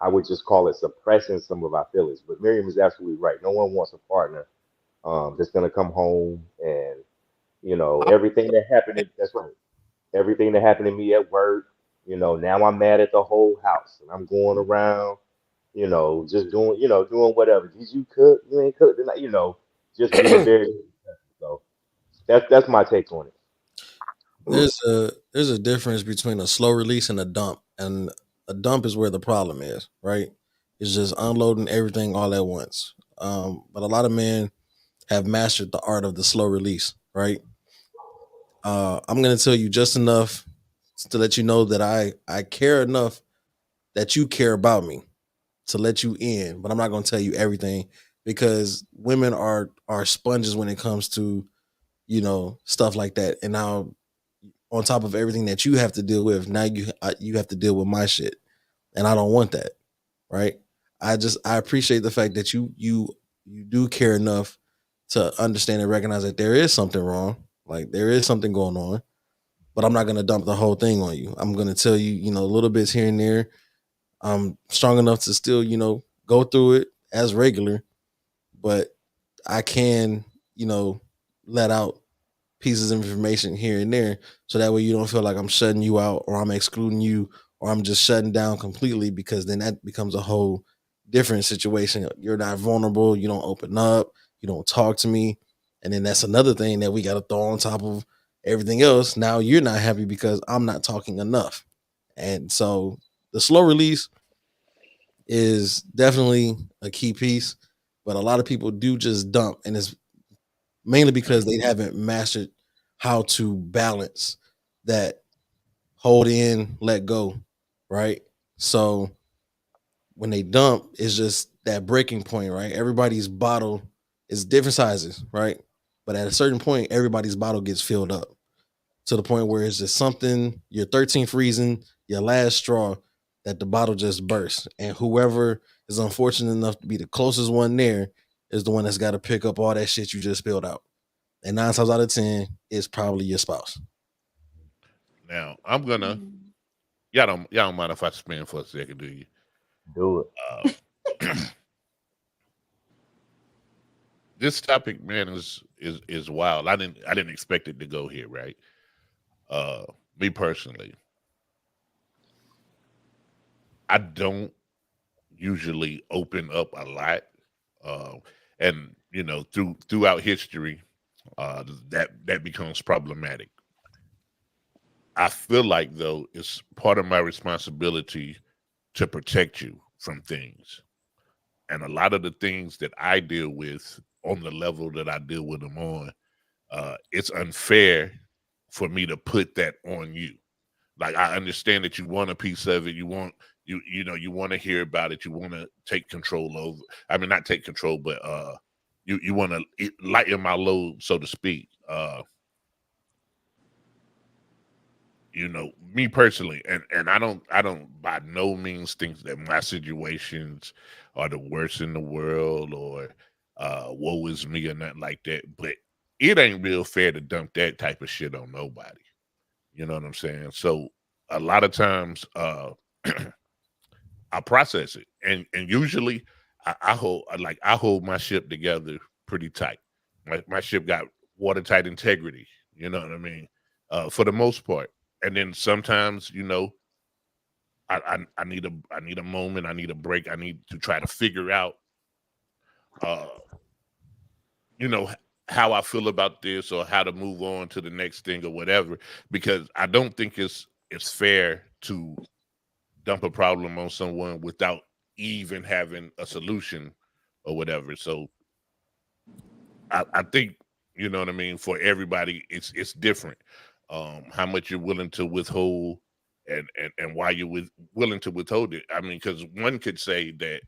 I would just call it suppressing some of our feelings. But Miriam is absolutely right. No one wants a partner that's gonna come home and everything that happened. That's right. Everything that happened to me at work. Now I'm mad at the whole house, and I'm going around. Just doing whatever. Did you cook? You ain't cooked tonight. Just being very. So that's my take on it. There's a difference between a slow release and a dump, and a dump is where the problem is, right? It's just unloading everything all at once. But a lot of men have mastered the art of the slow release, right? I'm gonna tell you just enough to let you know that I care enough that you care about me to let you in, but I'm not gonna tell you everything because women are sponges when it comes to stuff like that. And now on top of everything that you have to deal with, now you have to deal with my shit, and I don't want that, right? I appreciate the fact that you do care enough to understand and recognize that there is something wrong, like there is something going on, but I'm not gonna dump the whole thing on you. I'm gonna tell you, little bits here and there. I'm strong enough to still, go through it as regular, but I can, let out pieces of information here and there so that way you don't feel like I'm shutting you out or I'm excluding you or I'm just shutting down completely, because then that becomes a whole different situation. You're not vulnerable, you don't open up, you don't talk to me, and then that's another thing that we got to throw on top of everything else. Now you're not happy because I'm not talking enough. And so the slow release is definitely a key piece, but a lot of people do just dump, and it's mainly because they haven't mastered how to balance that hold in, let go, right? So when they dump, it's just that breaking point, right? Everybody's bottle is different sizes, right? But at a certain point, everybody's bottle gets filled up to the point where it's just something, your 13th reason, your last straw, that the bottle just bursts. And whoever is unfortunate enough to be the closest one there is the one that's got to pick up all that shit you just spilled out. And 9 times out of 10, it's probably your spouse. Now I'm gonna Mm. y'all don't mind if I spin for a second, do you? Do it. Uh, this topic, man, is wild. I didn't expect it to go here, right? Uh, Me personally, I don't usually open up a lot, uh, and throughout history, that becomes problematic. I feel like though it's part of my responsibility to protect you from things, and a lot of the things that I deal with on the level that I deal with them on, it's unfair for me to put that on you. Like I understand that you want a piece of it, you want to hear about it, you want to take control over. I mean, not take control, but you want to lighten my load, so to speak. Me personally, and I don't by no means think that my situations are the worst in the world, or woe is me or nothing like that. But it ain't real fair to dump that type of shit on nobody. You know what I'm saying? So a lot of times, I process it, and usually I hold my ship together pretty tight. My ship got watertight integrity. You know what I mean? For the most part. And then sometimes, I need a moment, I need a break, I need to try to figure out, uh, you know, how I feel about this, or how to move on to the next thing, or whatever. Because I don't think it's fair to dump a problem on someone without even having a solution or whatever. So I think, you know what I mean, for everybody it's different. How much you're willing to withhold, and why you're willing to withhold it. I mean, because one could say that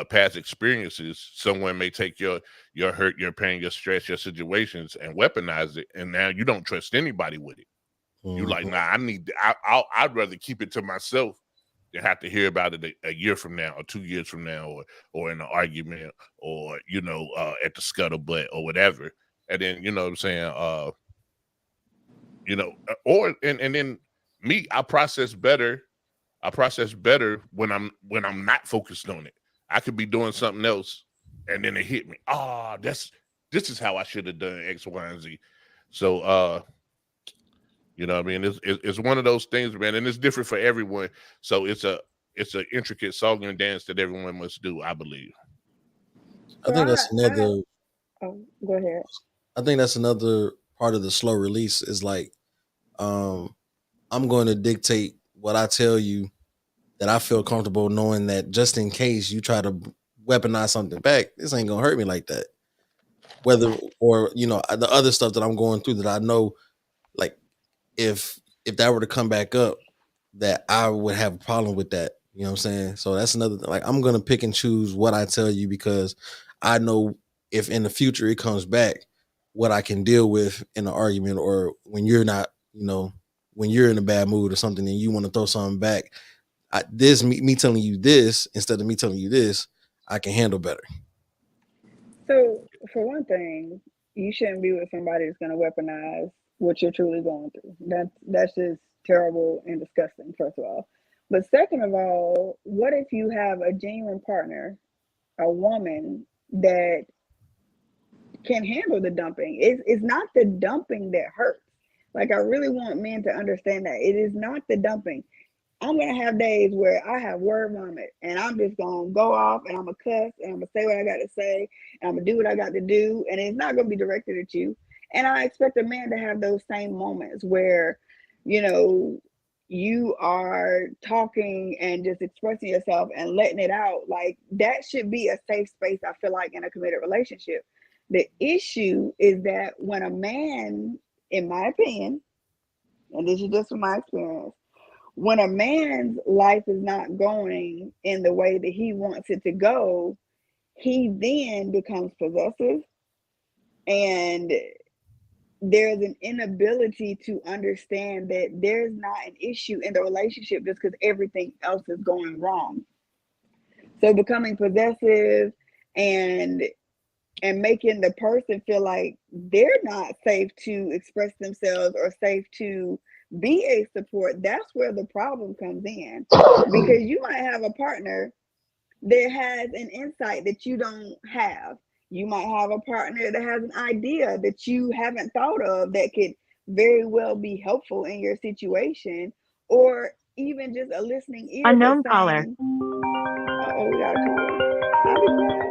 past experiences, someone may take your hurt, your pain, your stress, your situations, and weaponize it, and now you don't trust anybody with it. You like, Mhm. nah, I'd rather keep it to myself than have to hear about it a year from now, or 2 years from now, or in an argument, or at the scuttlebutt or whatever. And then, you know what I'm saying, or and then me, I process better when I'm not focused on it. I could be doing something else, and then it hit me. This is how I should have done X, Y, and Z. So you know what I mean? It's one of those things, man, and it's different for everyone. So it's an intricate song and dance that everyone must do, I believe. I So think that's I another. oh, go ahead. I think that's another part of the slow release is like, um, I'm going to dictate what I tell you, that I feel comfortable knowing that just in case you try to weaponize something back, this ain't gonna hurt me like that. Whether, or the other stuff that I'm going through that I know, like, if that were to come back up, that I would have a problem with that. You know what I'm saying? So that's another thing. Like, I'm gonna pick and choose what I tell you, because I know if in the future it comes back, what I can deal with in an argument, or when you're not, when you're in a bad mood or something and you want to throw something back. Me telling you this instead of me telling you this, I can handle better. So for one thing, you shouldn't be with somebody that's gonna weaponize what you're truly going through. That's just terrible and disgusting, first of all. But second of all, what if you have a genuine partner, a woman that can handle the dumping? It's not the dumping that hurts. Like, I really want men to understand that it is not the dumping. I'm gonna have days where I have word vomit, and I'm just gonna go off, and I'm gonna cuss, and I'm gonna say what I got to say, and I'm gonna do what I got to do, and it's not gonna be directed at you. And I expect a man to have those same moments where, you know, you are talking and just expressing yourself and letting it out. Like that should be a safe space, I feel like, in a committed relationship. The issue is that when a man, in my opinion, and this is just from my experience, when a man's life is not going in the way that he wants it to go, he then becomes possessive, and there's an inability to understand that there's not an issue in the relationship just because everything else is going wrong. So becoming possessive and making the person feel like they're not safe to express themselves or safe to be a support, that's where the problem comes in. Because you might have a partner that has an insight that you don't have. You might have a partner that has an idea that you haven't thought of that could very well be helpful in your situation, or even just a listening ear. Unknown caller. Oh, we got a caller. I'll be quiet.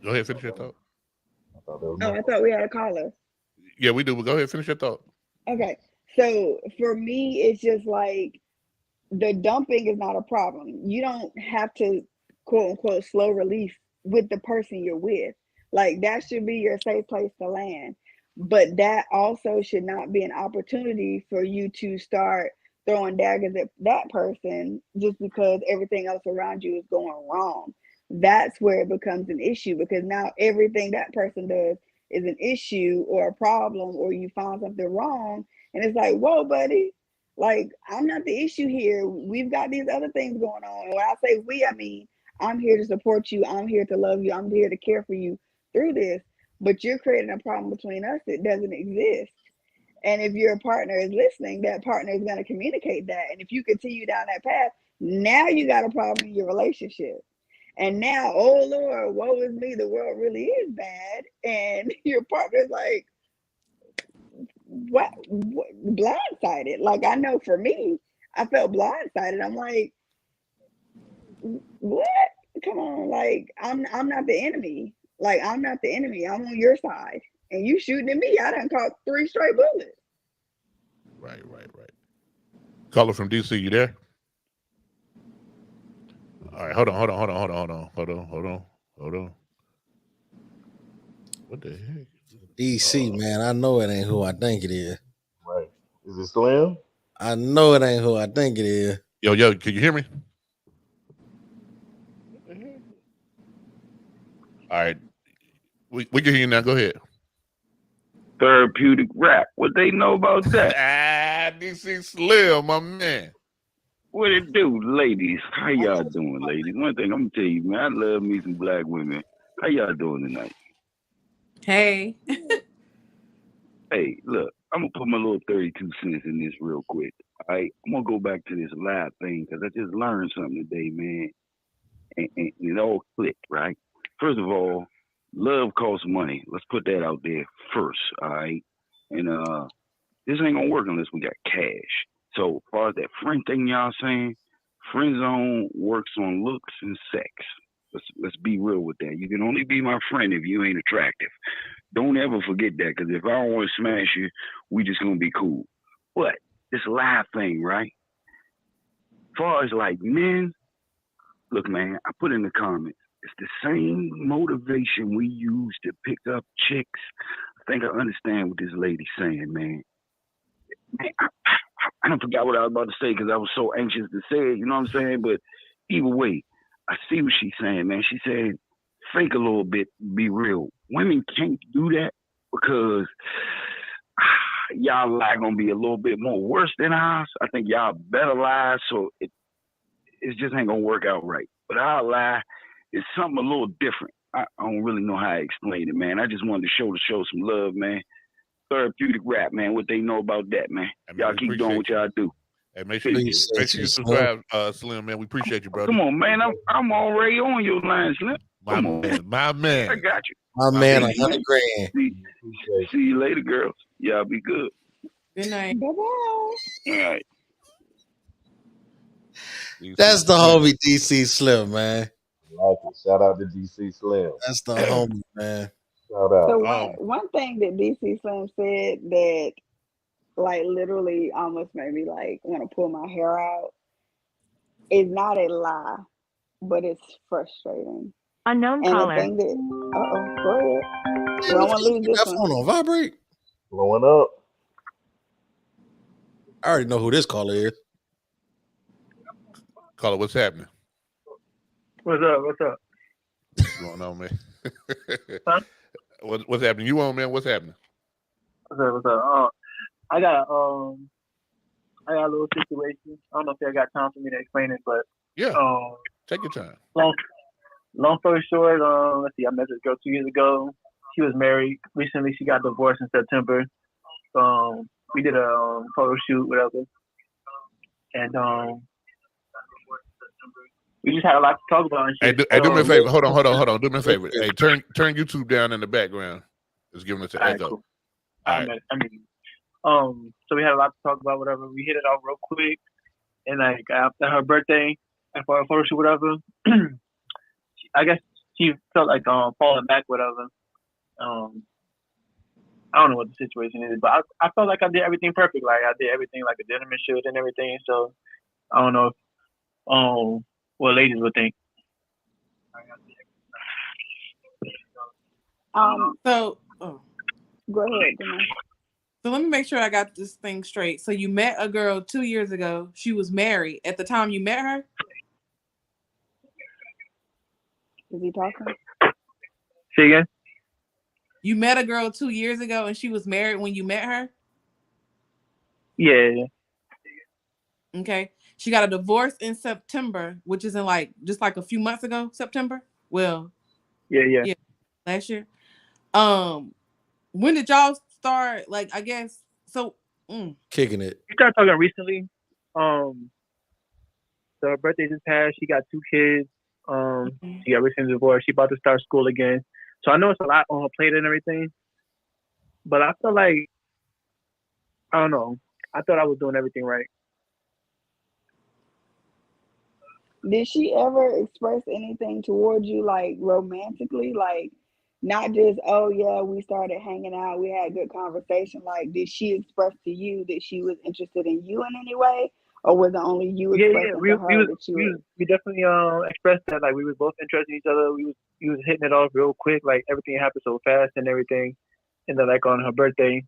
Go ahead, finish your thought. I thought we had a caller. Yeah, we do. But go ahead, finish your thought. Okay. So for me, it's just like the dumping is not a problem. You don't have to quote unquote slow release with the person you're with. Like that should be your safe place to land. But that also should not be an opportunity for you to start throwing daggers at that person just because everything else around you is going wrong. That's where it becomes an issue, because now everything that person does is an issue or a problem, or you find something wrong. And it's like, whoa, buddy, like, I'm not the issue here. We've got these other things going on. And when I say we, I mean, I'm here to support you. I'm here to love you. I'm here to care for you through this. But you're creating a problem between us that doesn't exist. And if your partner is listening, that partner is going to communicate that. And if you continue down that path, now you got a problem in your relationship. And now, oh Lord, woe is me, the world really is bad. And your partner's like, what blindsided. Like, I know for me, I felt blindsided. I'm like, what? Come on, like I'm not the enemy. Like, I'm not the enemy. I'm on your side, and you shooting at me. I done caught 3 straight bullets. Right. Caller from DC, you there? All right, hold on. What the heck? DC, man, I know it ain't who I think it is. Right. Is it Slim? I know it ain't who I think it is. Yo, can you hear me? What the heck? All right, we can hear you now. Go ahead. Therapeutic rap. What they know about that? DC Slim, my man. What it do, ladies? How y'all doing, ladies? One thing I'm gonna tell you, man, I love me some black women. How y'all doing tonight? Hey. Hey, look, I'm gonna put my little 32 cents in this real quick. All right, I'm gonna go back to this live thing because I just learned something today, man, and it all clicked, right? First of all, love costs money. Let's put that out there first, all right? And this ain't gonna work unless we got cash. So, as far as that friend thing y'all saying, friend zone works on looks and sex. Let's be real with that. You can only be my friend if you ain't attractive. Don't ever forget that, because if I don't want to smash you, we just gonna be cool. But this live thing, right? As far as like men, look, man, I put in the comments. It's the same motivation we use to pick up chicks. I think I understand what this lady's saying, man. I don't forgot what I was about to say because I was so anxious to say it, you know what I'm saying? But either way, I see what she's saying, man. She said, fake a little bit, be real. Women can't do that because y'all lie gonna be a little bit more worse than ours. I think y'all better lie, so it just ain't gonna work out right. But our lie is something a little different. I don't really know how to explain it, man. I just wanted to show some love, man. Therapeutic rap, man. What they know about that, man. Y'all keep doing what y'all do. Hey, make sure you subscribe, Slim, man. We appreciate you, brother. Come on, man. I'm already on your line, Slim. Come on. My man. I got you. My man, 100 grand. See you later, girls. Y'all be good. Good night. Bye-bye. All right. That's the homie DC Slim, man. Like it. Shout out to DC Slim. That's the homie, man. Shout So out. one thing that DC Slim said that like literally almost made me like want to pull my hair out is not a lie, but it's frustrating. Unknown And the caller. thing that go ahead. We Man, don't would want you to lose keep this that one. phone on vibrate? Blowing up. I already know who this caller is. Caller, what's happening? What's up? What's up? What's going on, man? Huh? What's happening? You on, man? What's happening? What's up? What's up? I got a little situation. I don't know if you got time for me to explain it, but Yeah, um, take your time. long story short, let's see. I met this girl 2 years ago. She was married. Recently, she got divorced in September. We did a photo shoot, whatever, and we just had a lot to talk about and Hey, shit. do me a favor. Hold Real on. Do me a favor. Hey, turn YouTube down in the background. It's giving us an All right, echo. cool. All right. So we had a lot to talk about, whatever. We hit it off real quick, and like after her birthday and for her photo shoot, whatever. I guess she felt like falling back, whatever. Um, I don't know what the situation is, but I felt like I did everything perfect. Like I did everything like a gentleman should and everything. So I don't know if, what ladies would think. So, Go ahead, Danae. so let me make sure I got this thing straight. So you met a girl 2 years ago. She was married at the time you met her. Is he talking? Say again? You met a girl 2 years ago, and she was married when you met her. Yeah. Okay. She got a divorce in September, which is in like just like a few months ago, September. Well, Yeah. last year. When did y'all start? Like, I guess so. Kicking it. We started talking recently. So her birthday just passed. She got 2 kids. She got recently divorced. She about to start school again. So I know it's a lot on her plate and everything. But I feel like I don't know. I thought I was doing everything right. Did she ever express anything towards you, like romantically? Like, not just, oh, yeah, we started hanging out, we had good conversation. Like, did she express to you that she was interested in you in any way? Or was it only you Yeah. expressing We to we her was that you we were? was, we definitely expressed that like we was both interested in each other. We was hitting it off real quick. Like everything happened so fast and everything. And then like on her birthday,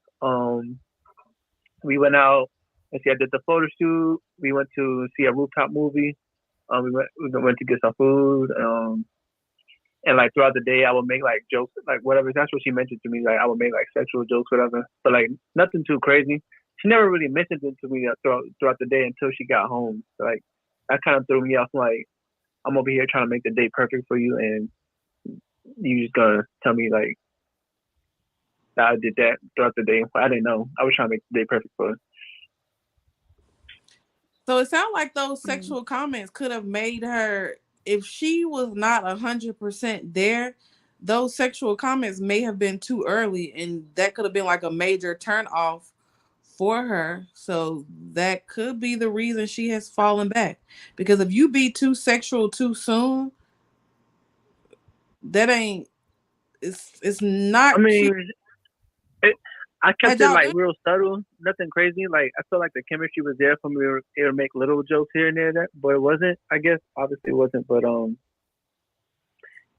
we went out and see I did the photo shoot. We went to see a rooftop movie. We went to get some food. And like throughout the day, I would make like jokes, like whatever. That's what she mentioned to me. Like I would make like sexual jokes, whatever. But like nothing too crazy. She never really mentioned it to me throughout the day until she got home. So, like that kind of threw me off. Like I'm over here trying to make the day perfect for you, and you just gonna tell me like that I did that throughout the day. I didn't know. I was trying to make the day perfect for her. So it sounds like those sexual comments could have made her, if she was not 100% there, those sexual comments may have been too early, and that could have been like a major turn off for her. So that could be the reason she has fallen back. Because if you be too sexual too soon, that ain't it's I not cute. mean, I kept Had it y'all like done? real subtle, nothing crazy. Like I felt like the chemistry was there for me. It would make little jokes here and there, but it wasn't. I guess obviously it wasn't. But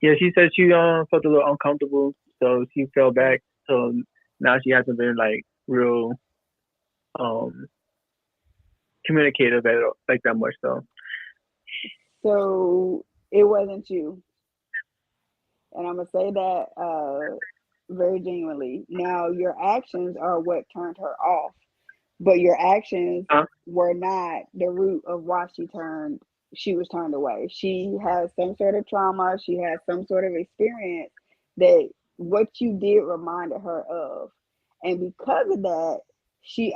yeah, she said she felt a little uncomfortable, so she fell back. So now she hasn't been like real um communicative at all, like that much. So So it wasn't you. And I'm gonna say that very genuinely. Now your actions are what turned her off, but your actions uh, were not the root of why she was turned away. She has some sort of trauma, she has some sort of experience that what you did reminded her of. And because of that, she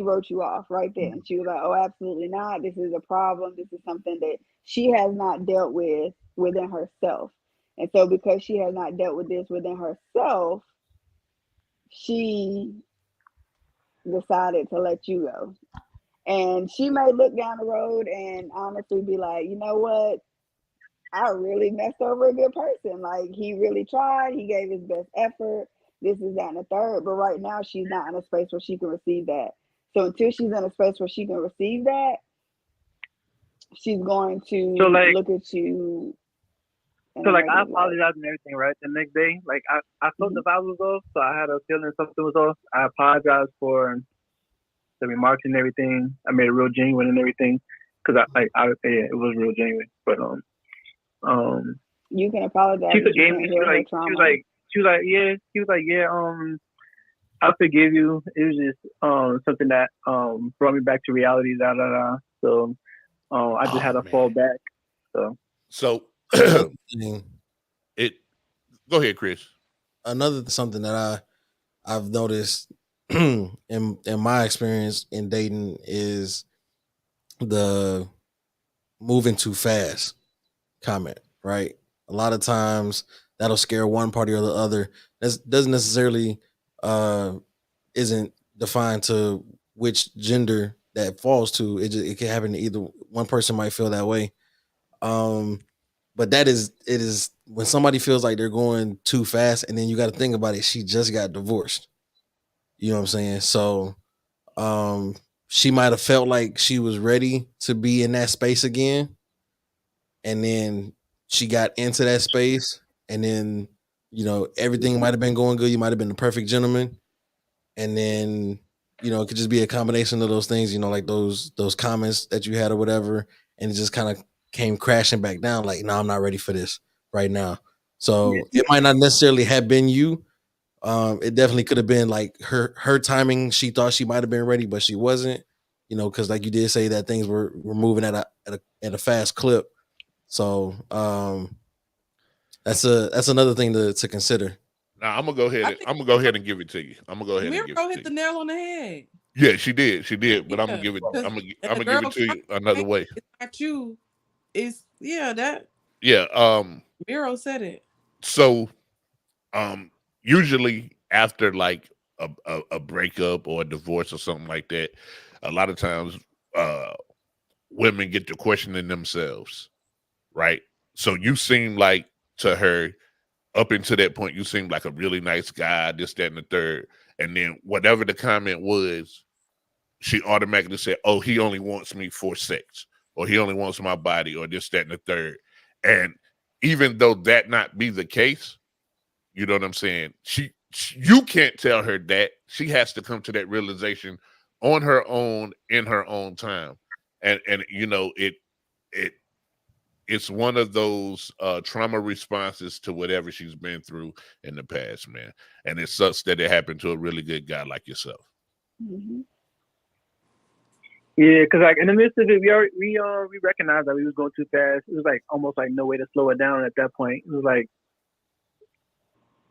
wrote you off right there. And she was like, oh, absolutely not. This is a problem. This is something that she has not dealt with within herself. And so because she has not dealt with this within herself, she decided to let you go. And she may look down the road and honestly be like, you know what? I really messed over a good person. Like he really tried. He gave his best effort. This is that and the third. But right now she's not in a space where she can receive that. So until she's in a space where she can receive that, she's going So to like, look at you in so a like, I negative light. apologized and everything, right? The next day, like, I felt Hmm. the vibe was off, so I had a feeling something was off. I apologized for the remarks and everything. I made it real genuine and everything, because yeah, it was real genuine. But um, You can apologize, she but you forgave me. can't heal her trauma. She was like, yeah, she was like, yeah, I forgive you. It was just something that brought me back to reality. Da da da. So I just had Oh to man. fall back. So So Another thing, it. Go ahead, Chris. another something that I've noticed in my experience in dating is the moving too fast comment, right? A lot of times that'll scare one party or the other. That doesn't necessarily uh isn't defined to which gender that falls to. It can happen to either one person might feel that way. Um but it is when somebody feels like they're going too fast and then you got to think about it. She just got divorced. You know what I'm saying? So um she might have felt like she was ready to be in that space again, and then she got into that space, and then everything might have been going good. You might have been the perfect gentleman, and then it could just be a combination of those things. Like those comments that you had or whatever, and it just kind of came crashing back down. Like, no, I'm not ready for this right now. So it might not necessarily have been you. It definitely could have been like her timing. She thought she might have been ready, but she wasn't. Because like you did say that things were moving at a fast clip. So that's another thing to consider. Now I'm gonna go ahead. I And, think I'm gonna go ahead and give it to you. I'm gonna go ahead and give Miro it to hit the you. nail on the head. Yeah, she did. She did. But I'm gonna Yeah, give it. because I'm and the gonna give it girl to you another crying, way. it's not you. It's that Yeah. Miro said it. So usually after like a breakup or a divorce or something like that, a lot of times uh women get to questioning themselves, right? So you seem like to her up until that point, you seemed like a really nice guy, this, that, and the third. And then whatever the comment was, she automatically said, "Oh, he only wants me for sex, or he only wants my body, or this, that, and the third." And even though that not be the case, you know what I'm saying? You can't tell her that. She has to come to that realization on her own in her own time. And it it's one of those trauma responses to whatever she's been through in the past, man. And it sucks that it happened to a really good guy like yourself. Hmm. yeah, because like in the midst of it, we recognized that we was going too fast. It was like almost like no way to slow it down at that point. It was like,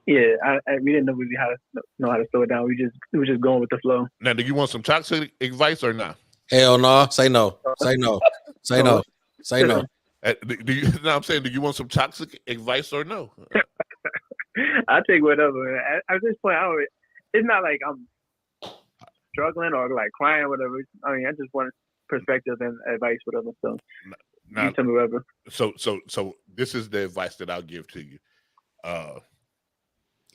yeah, we didn't know really how to know how to slow it down. We were just going with the flow. Now, do you want some toxic advice or not? Hell no. Say no. Say no. Say So no. Say no. Do you? No, I'm saying, do you want some toxic advice or no? I take whatever. At this point, it's not like I'm struggling or like crying or whatever. I mean, I just want perspective and advice, whatever. So you Now, tell me whatever. so this is the advice that I'll give to you. Uh,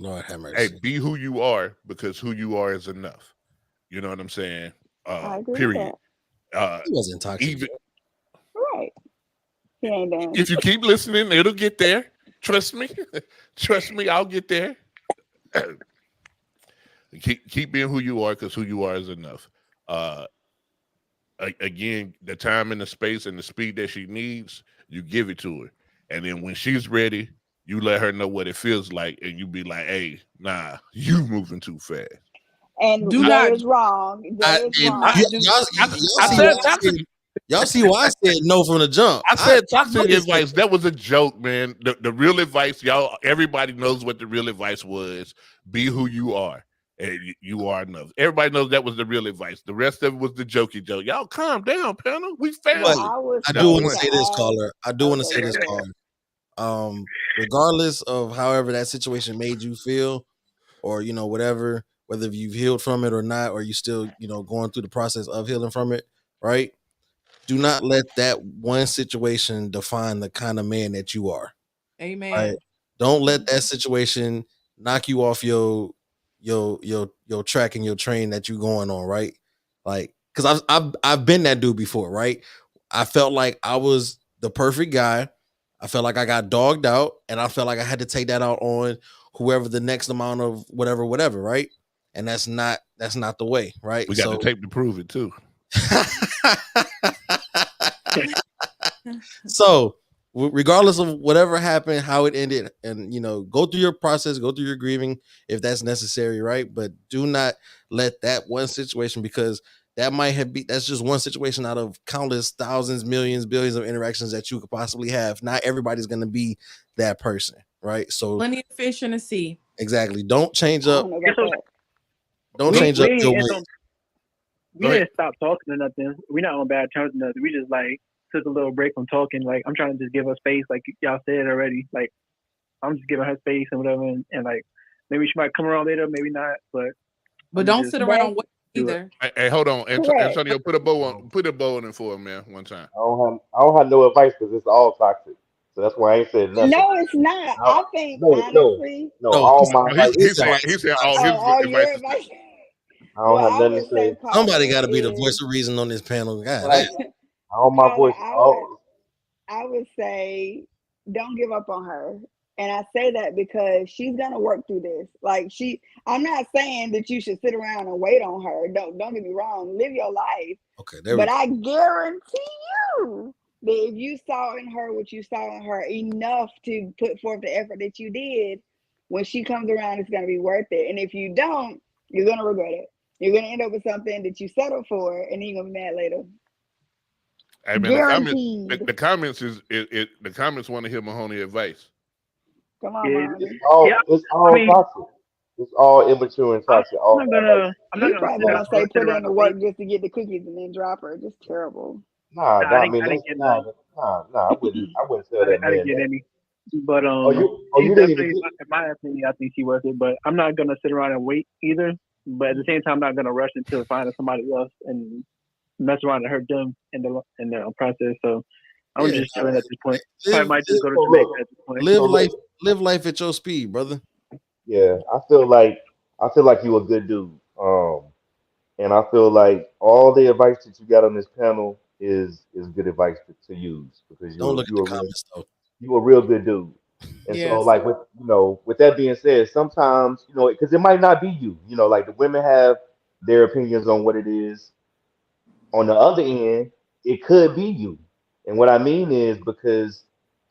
Lord have hey, mercy. be who you are, because who you are is enough. You know what I'm saying? I agree with Period. that. He wasn't toxic. Even Right. He ain't done. if you keep listening, it'll get there. Trust me. Trust me, I'll get there. Keep being who you are, because who you are is enough. Uh, Again, the time and the space and the speed that she needs, you give it to her, and then when she's ready, you let her know what it feels like, and you be like, "Hey, nah, you moving too fast." And Do Jay not is wrong. Jay is And do wrong. not do. y'all I see said why I said toxic. y'all see why I said no from the jump. I I said toxic noticed that. advice. That was a joke, man. The real advice, y'all. Everybody knows what the real advice was. Be who you are, and you are enough. Everybody knows that was the real advice. The rest of it was the jokey joke. Y'all calm down, panel. We Well, But family. I was I do Just want to going playing. to say this, ask. caller. I do want to Okay, say go this, ahead. caller. Regardless of however that situation made you feel, or whatever, whether you've healed from it or not, or you still going through the process of healing from it, right? do not let that one situation define the kind of man that you are. Amen. Right? Don't let that situation knock you off your track and your train that you going on, right? Like, because I've been that dude before, right? I felt like I was the perfect guy. I felt like I got dogged out, and I felt like I had to take that out on whoever the next amount of whatever, right? And that's not the way, right? We got the tape to prove it too. So regardless of whatever happened, how it ended, and go through your process, go through your grieving if that's necessary, right? But do not let that one situation, because that's just one situation out of countless thousands, millions, billions of interactions that you could possibly have. Not everybody's going to be that person, right? So plenty of fish in the sea. exactly. Don't change I up. don't know about that. Don't We, change we up ain't your end way. on- we didn't stop talking or nothing. We're not on bad terms or nothing. We just like took a little break from talking. Like I'm trying to just give her space, like y'all said already. Like I'm just giving her space and whatever, and like maybe she might come around later, maybe not. But But I'm don't just sit That's around waiting do it. either. Hey, hold on, correct. Antonio, put a bow in it for him, man, one time. I don't have no advice because it's all toxic. So that's why I ain't said nothing. No, it's not. I, I think no, honestly, no. No, All my No, he advice he is his said toxic. advice he is said all toxic. his all advice your is advice. I don't Well, have I nothing to would say, say. Somebody caller got to be the is voice of reason on this panel. God damn. Right. All my caller. voice. All I would say don't give up on her. And I say that because she's gonna work through this. I'm not saying that you should sit around and wait on her. Don't get me wrong. Live your life. Okay, there we But go. I guarantee you that if you saw in her what you saw in her enough to put forth the effort that you did, when she comes around, it's gonna be worth it. And if you don't, you're gonna regret it. You're gonna end up with something that you settled for, and then you're gonna be mad later. hey man, Guaranteed. the comments the comments want to hear Mahoney advice. Come on, Yeah, Mahoney. yeah. it's I all mean, toxic. It's all immature and I'm toxic. All like I'm not You gonna probably gonna say sit put in around the and wait. work just to get the cookies and then drop her. Just terrible. nah, Nah, nah, I mean I that's didn't get none. nah. I wouldn't tell that I didn't man get that. any. But You she's didn't even definitely, get. in my opinion, I think she's worth it. But I'm not gonna sit around and wait either. But at the same time, I'm not gonna rush into finding somebody else and mess around and hurt them in the process. So I'm Yeah, just chilling at this point. Probably live, might just go to So Jamaica look, at this point. live so life, look. live life at your speed, brother. Yeah, I feel like you a good dude. And I feel like all the advice that you got on this panel is good advice to use because Don't look at you the a real comments though. you a real good dude. And so Yes. like with that being said, sometimes because it might not be you. Like the women have their opinions on what it is. On the other end, it could be you. And what I mean is because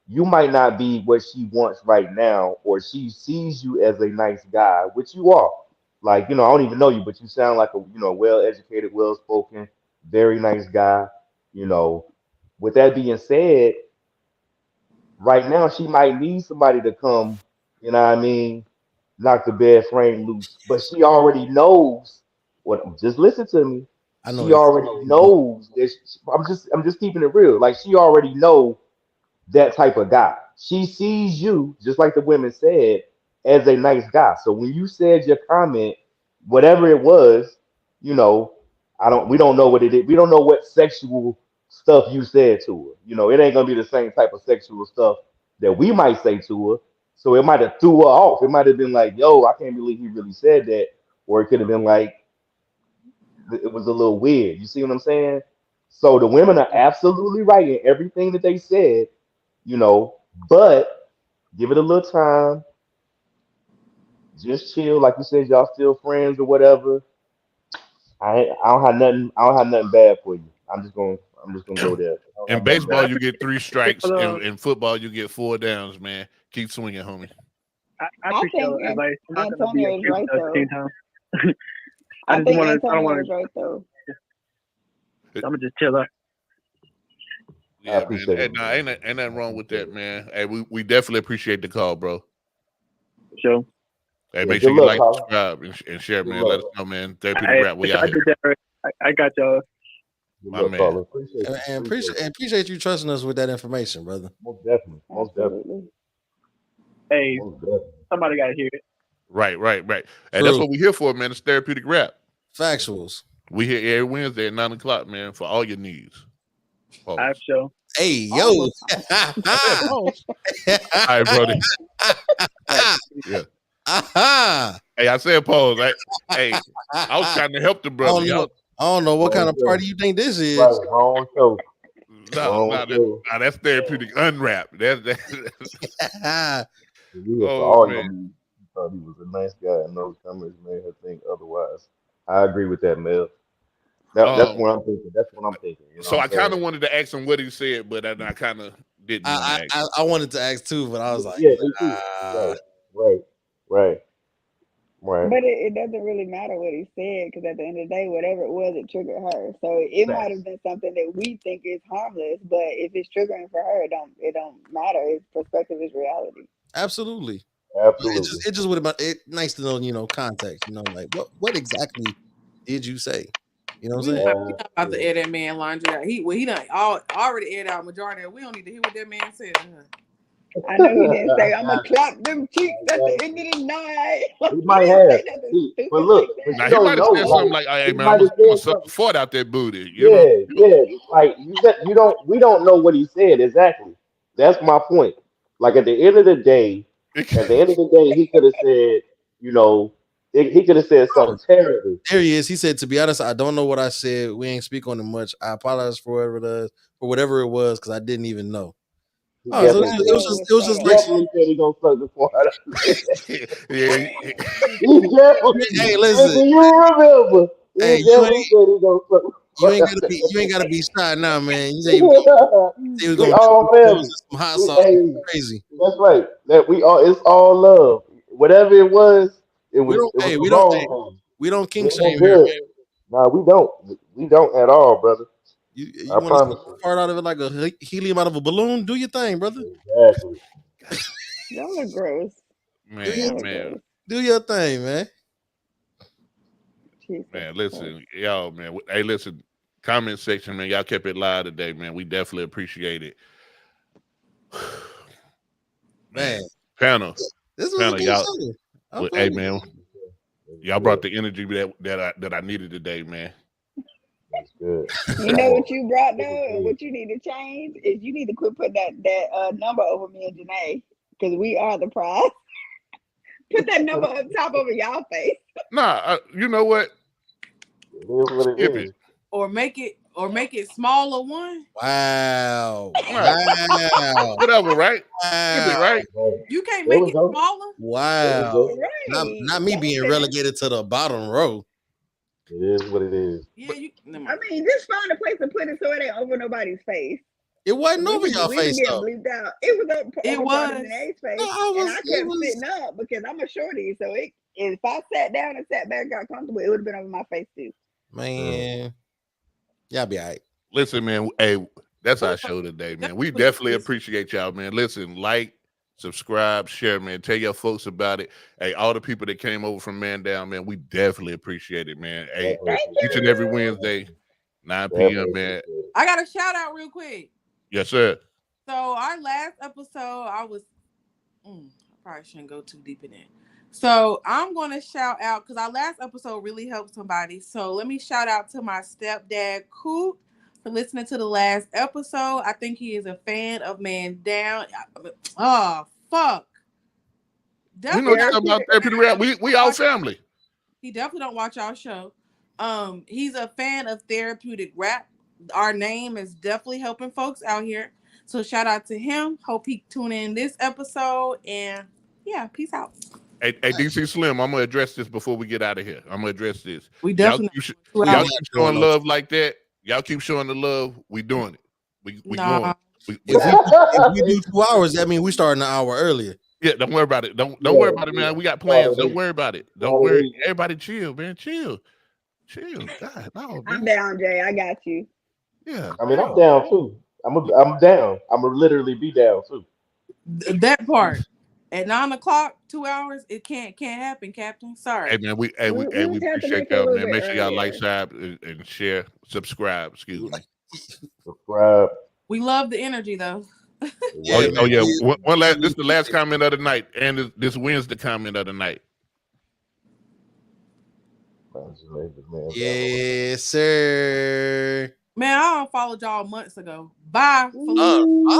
you might not be what she wants right now, or she sees you as a nice guy, which you are. Like, I don't even know you, but you sound like a, well educated, well spoken, very nice guy. You know, with that being said, right now she might need somebody to come, what I mean, knock the bed frame loose. But she already knows what. Just listen to me. I know She exactly already what you're doing. knows that. I'm just keeping it real. Like she already know that type of guy. She sees you, just like the women said, as a nice guy. So when you said your comment, whatever it was, you know, we don't know what it is. We don't know what sexual stuff you said to her. It ain't gonna be the same type of sexual stuff that we might say to her. So it might have threw her off. It might have been like, yo, I can't believe he really said that. Or it could have been like, it was a little weird. You see what I'm saying? So the women are absolutely right in everything that they said, you know, but give it a little time. Just chill, like you said, y'all still friends or whatever. I don't have nothing. I don't have nothing bad for you. I'm just gonna go there. I don't In have nothing baseball, bad. I you get three appreciate strikes. the In football, you get four downs, man. Keep swinging, homie. I I appreciate think the advice. I'm not gonna be Antonio is right abusive at the same though. time. I think I don't Antonio wanna. is right though. I'm gonna just chill out. I Yeah, man. appreciate Hey, it, nah, man. ain't nothing I wrong with appreciate that, it. man. Hey, we definitely appreciate the call, bro. So Hey, Yeah, make good sure you luck, like, Colin. subscribe, and share, Good man. Let us luck. know, man. Therapeutic rap, we I out here, did that. Already. I got y'all. Good my luck, man. Colin. Appreciate you. And Appreciate you. appreciate you trusting us with that information, brother. Most definitely. Most definitely. Absolutely. Hey, Most definitely. somebody gotta hear it. Right. And that's True. what we here for, man. It's therapeutic rap. Factuals. We here every Wednesday at 9 o'clock, man, for all your needs. I show. Hey, yo. Almost. I said pause. All right, Brody. Yeah. Hey, I said pause. Hey, I was trying to help the brother. I don't know what kind of party you think this is. Right, wrong show. That's therapeutic unwrap. That's all man. you thought he was a nice guy, and those comments made her think otherwise. I agree with that, Mel. That's what I'm thinking. That's what I'm thinking. You know so I kind of saying? wanted to ask him what he said, but I kind of didn't want to ask. I wanted to ask too, but I was like, me too. Right. But it doesn't really matter what he said, because at the end of the day, whatever it was, it triggered her. So it might have been something that we think is harmless, but if it's triggering for her, it don't matter. Its perspective is reality. Absolutely. It just would have been nice to know, context. Like what exactly did you say? You know what I'm saying? We're not about to air that man laundry out. He done already aired out majority of it. We don't need to hear what that man said. I know he didn't say, I'm going to clap them cheeks at the end of the night. He might have. But look, now, he might have said something like, hey, man, I'm going to suck the fart out that booty. Yeah. Like, we don't know what he said exactly. That's my point. Like, at the end of the day, he could have said, he could have said something terrible. There he is. He said, to be honest, I don't know what I said. We ain't speak on it much. I apologize for whatever it was, because I didn't even know. Oh, so it was just like said he gonna suck the fart out. Yeah. Hey, listen. Do you remember? Hey, you ain't gotta be shy now, man. You say he was gonna all family. Some hot sauce. Crazy. That's right. It's all love. Whatever it was, we don't kink shame here, man. Nah, we don't. We don't at all, brother. You want to part out of it like a helium out of a balloon? Do your thing, brother. Exactly. Y'all are gross. Man. Do your thing, man. Man, listen, y'all, man. Hey, listen, comment section, man. Y'all kept it live today, man. We definitely appreciate it. Man. Panel. This was a good show. Hey, man. Y'all brought the energy that I needed today, man. That's good. You know what you brought though, and what you need to change is you need to quit putting that number over me and Janae, because we are the prize. Put that number up top over y'all face. Nah, you know what? Skip it. Or make it smaller one. Wow. Whatever, right? Skip it, right? You can't make it smaller. Wow. Right. Not me being relegated to the bottom row. It is what it is. Yeah, I mean, just find a place to put it so it ain't over nobody's face. It wasn't over your face though. Out. It was up. It was Janae's face, and I kept sitting up because I'm a shorty. So if I sat down and sat back, got comfortable, it would have been over my face too. Man, y'all be all right. Listen, man. Hey, that's our show today, man. We definitely appreciate y'all, man. Listen, like, subscribe, share, man. Tell your folks about it. Hey, all the people that came over from Man Down, man, we definitely appreciate it, man. Hey, each and every Wednesday, 9 p.m., man. I got a shout out real quick. Yes, sir. So our last episode, I probably shouldn't go too deep in it. So I'm going to shout out, because our last episode really helped somebody. So let me shout out to my stepdad, Coop, for listening to the last episode. I think he is a fan of Man Down. Oh, fuck. Definitely you know something about therapy rap. We all family. He definitely don't watch our show. He's a fan of therapeutic rap. Our name is definitely helping folks out here. So shout out to him. Hope he tune in this episode. And yeah, peace out. Hey, DC Slim, I'm gonna address this before we get out of here. I'm gonna address this. We definitely y'all keep showing love like that. Y'all keep showing the love. We doing it. We going. If we do 2 hours, that means we starting an hour earlier. Yeah, don't worry about it. Don't worry about it, man. We got plans. Don't worry about it. Don't worry. Everybody chill, man. Chill. God, no, man. I'm down, Jay. I got you. Yeah. I mean, I'm down too. I'm down. I'm gonna literally be down too. That part. At 9 o'clock, 2 hours, it can't happen, Captain. Sorry. Hey man, we appreciate y'all, man. Make sure y'all like, and share, subscribe. Excuse me. Subscribe. We love the energy though. Yeah. One last. This is the last comment of the night, and this wins the comment of the night. Yes, sir. Man, I unfollowed y'all months ago. Bye. I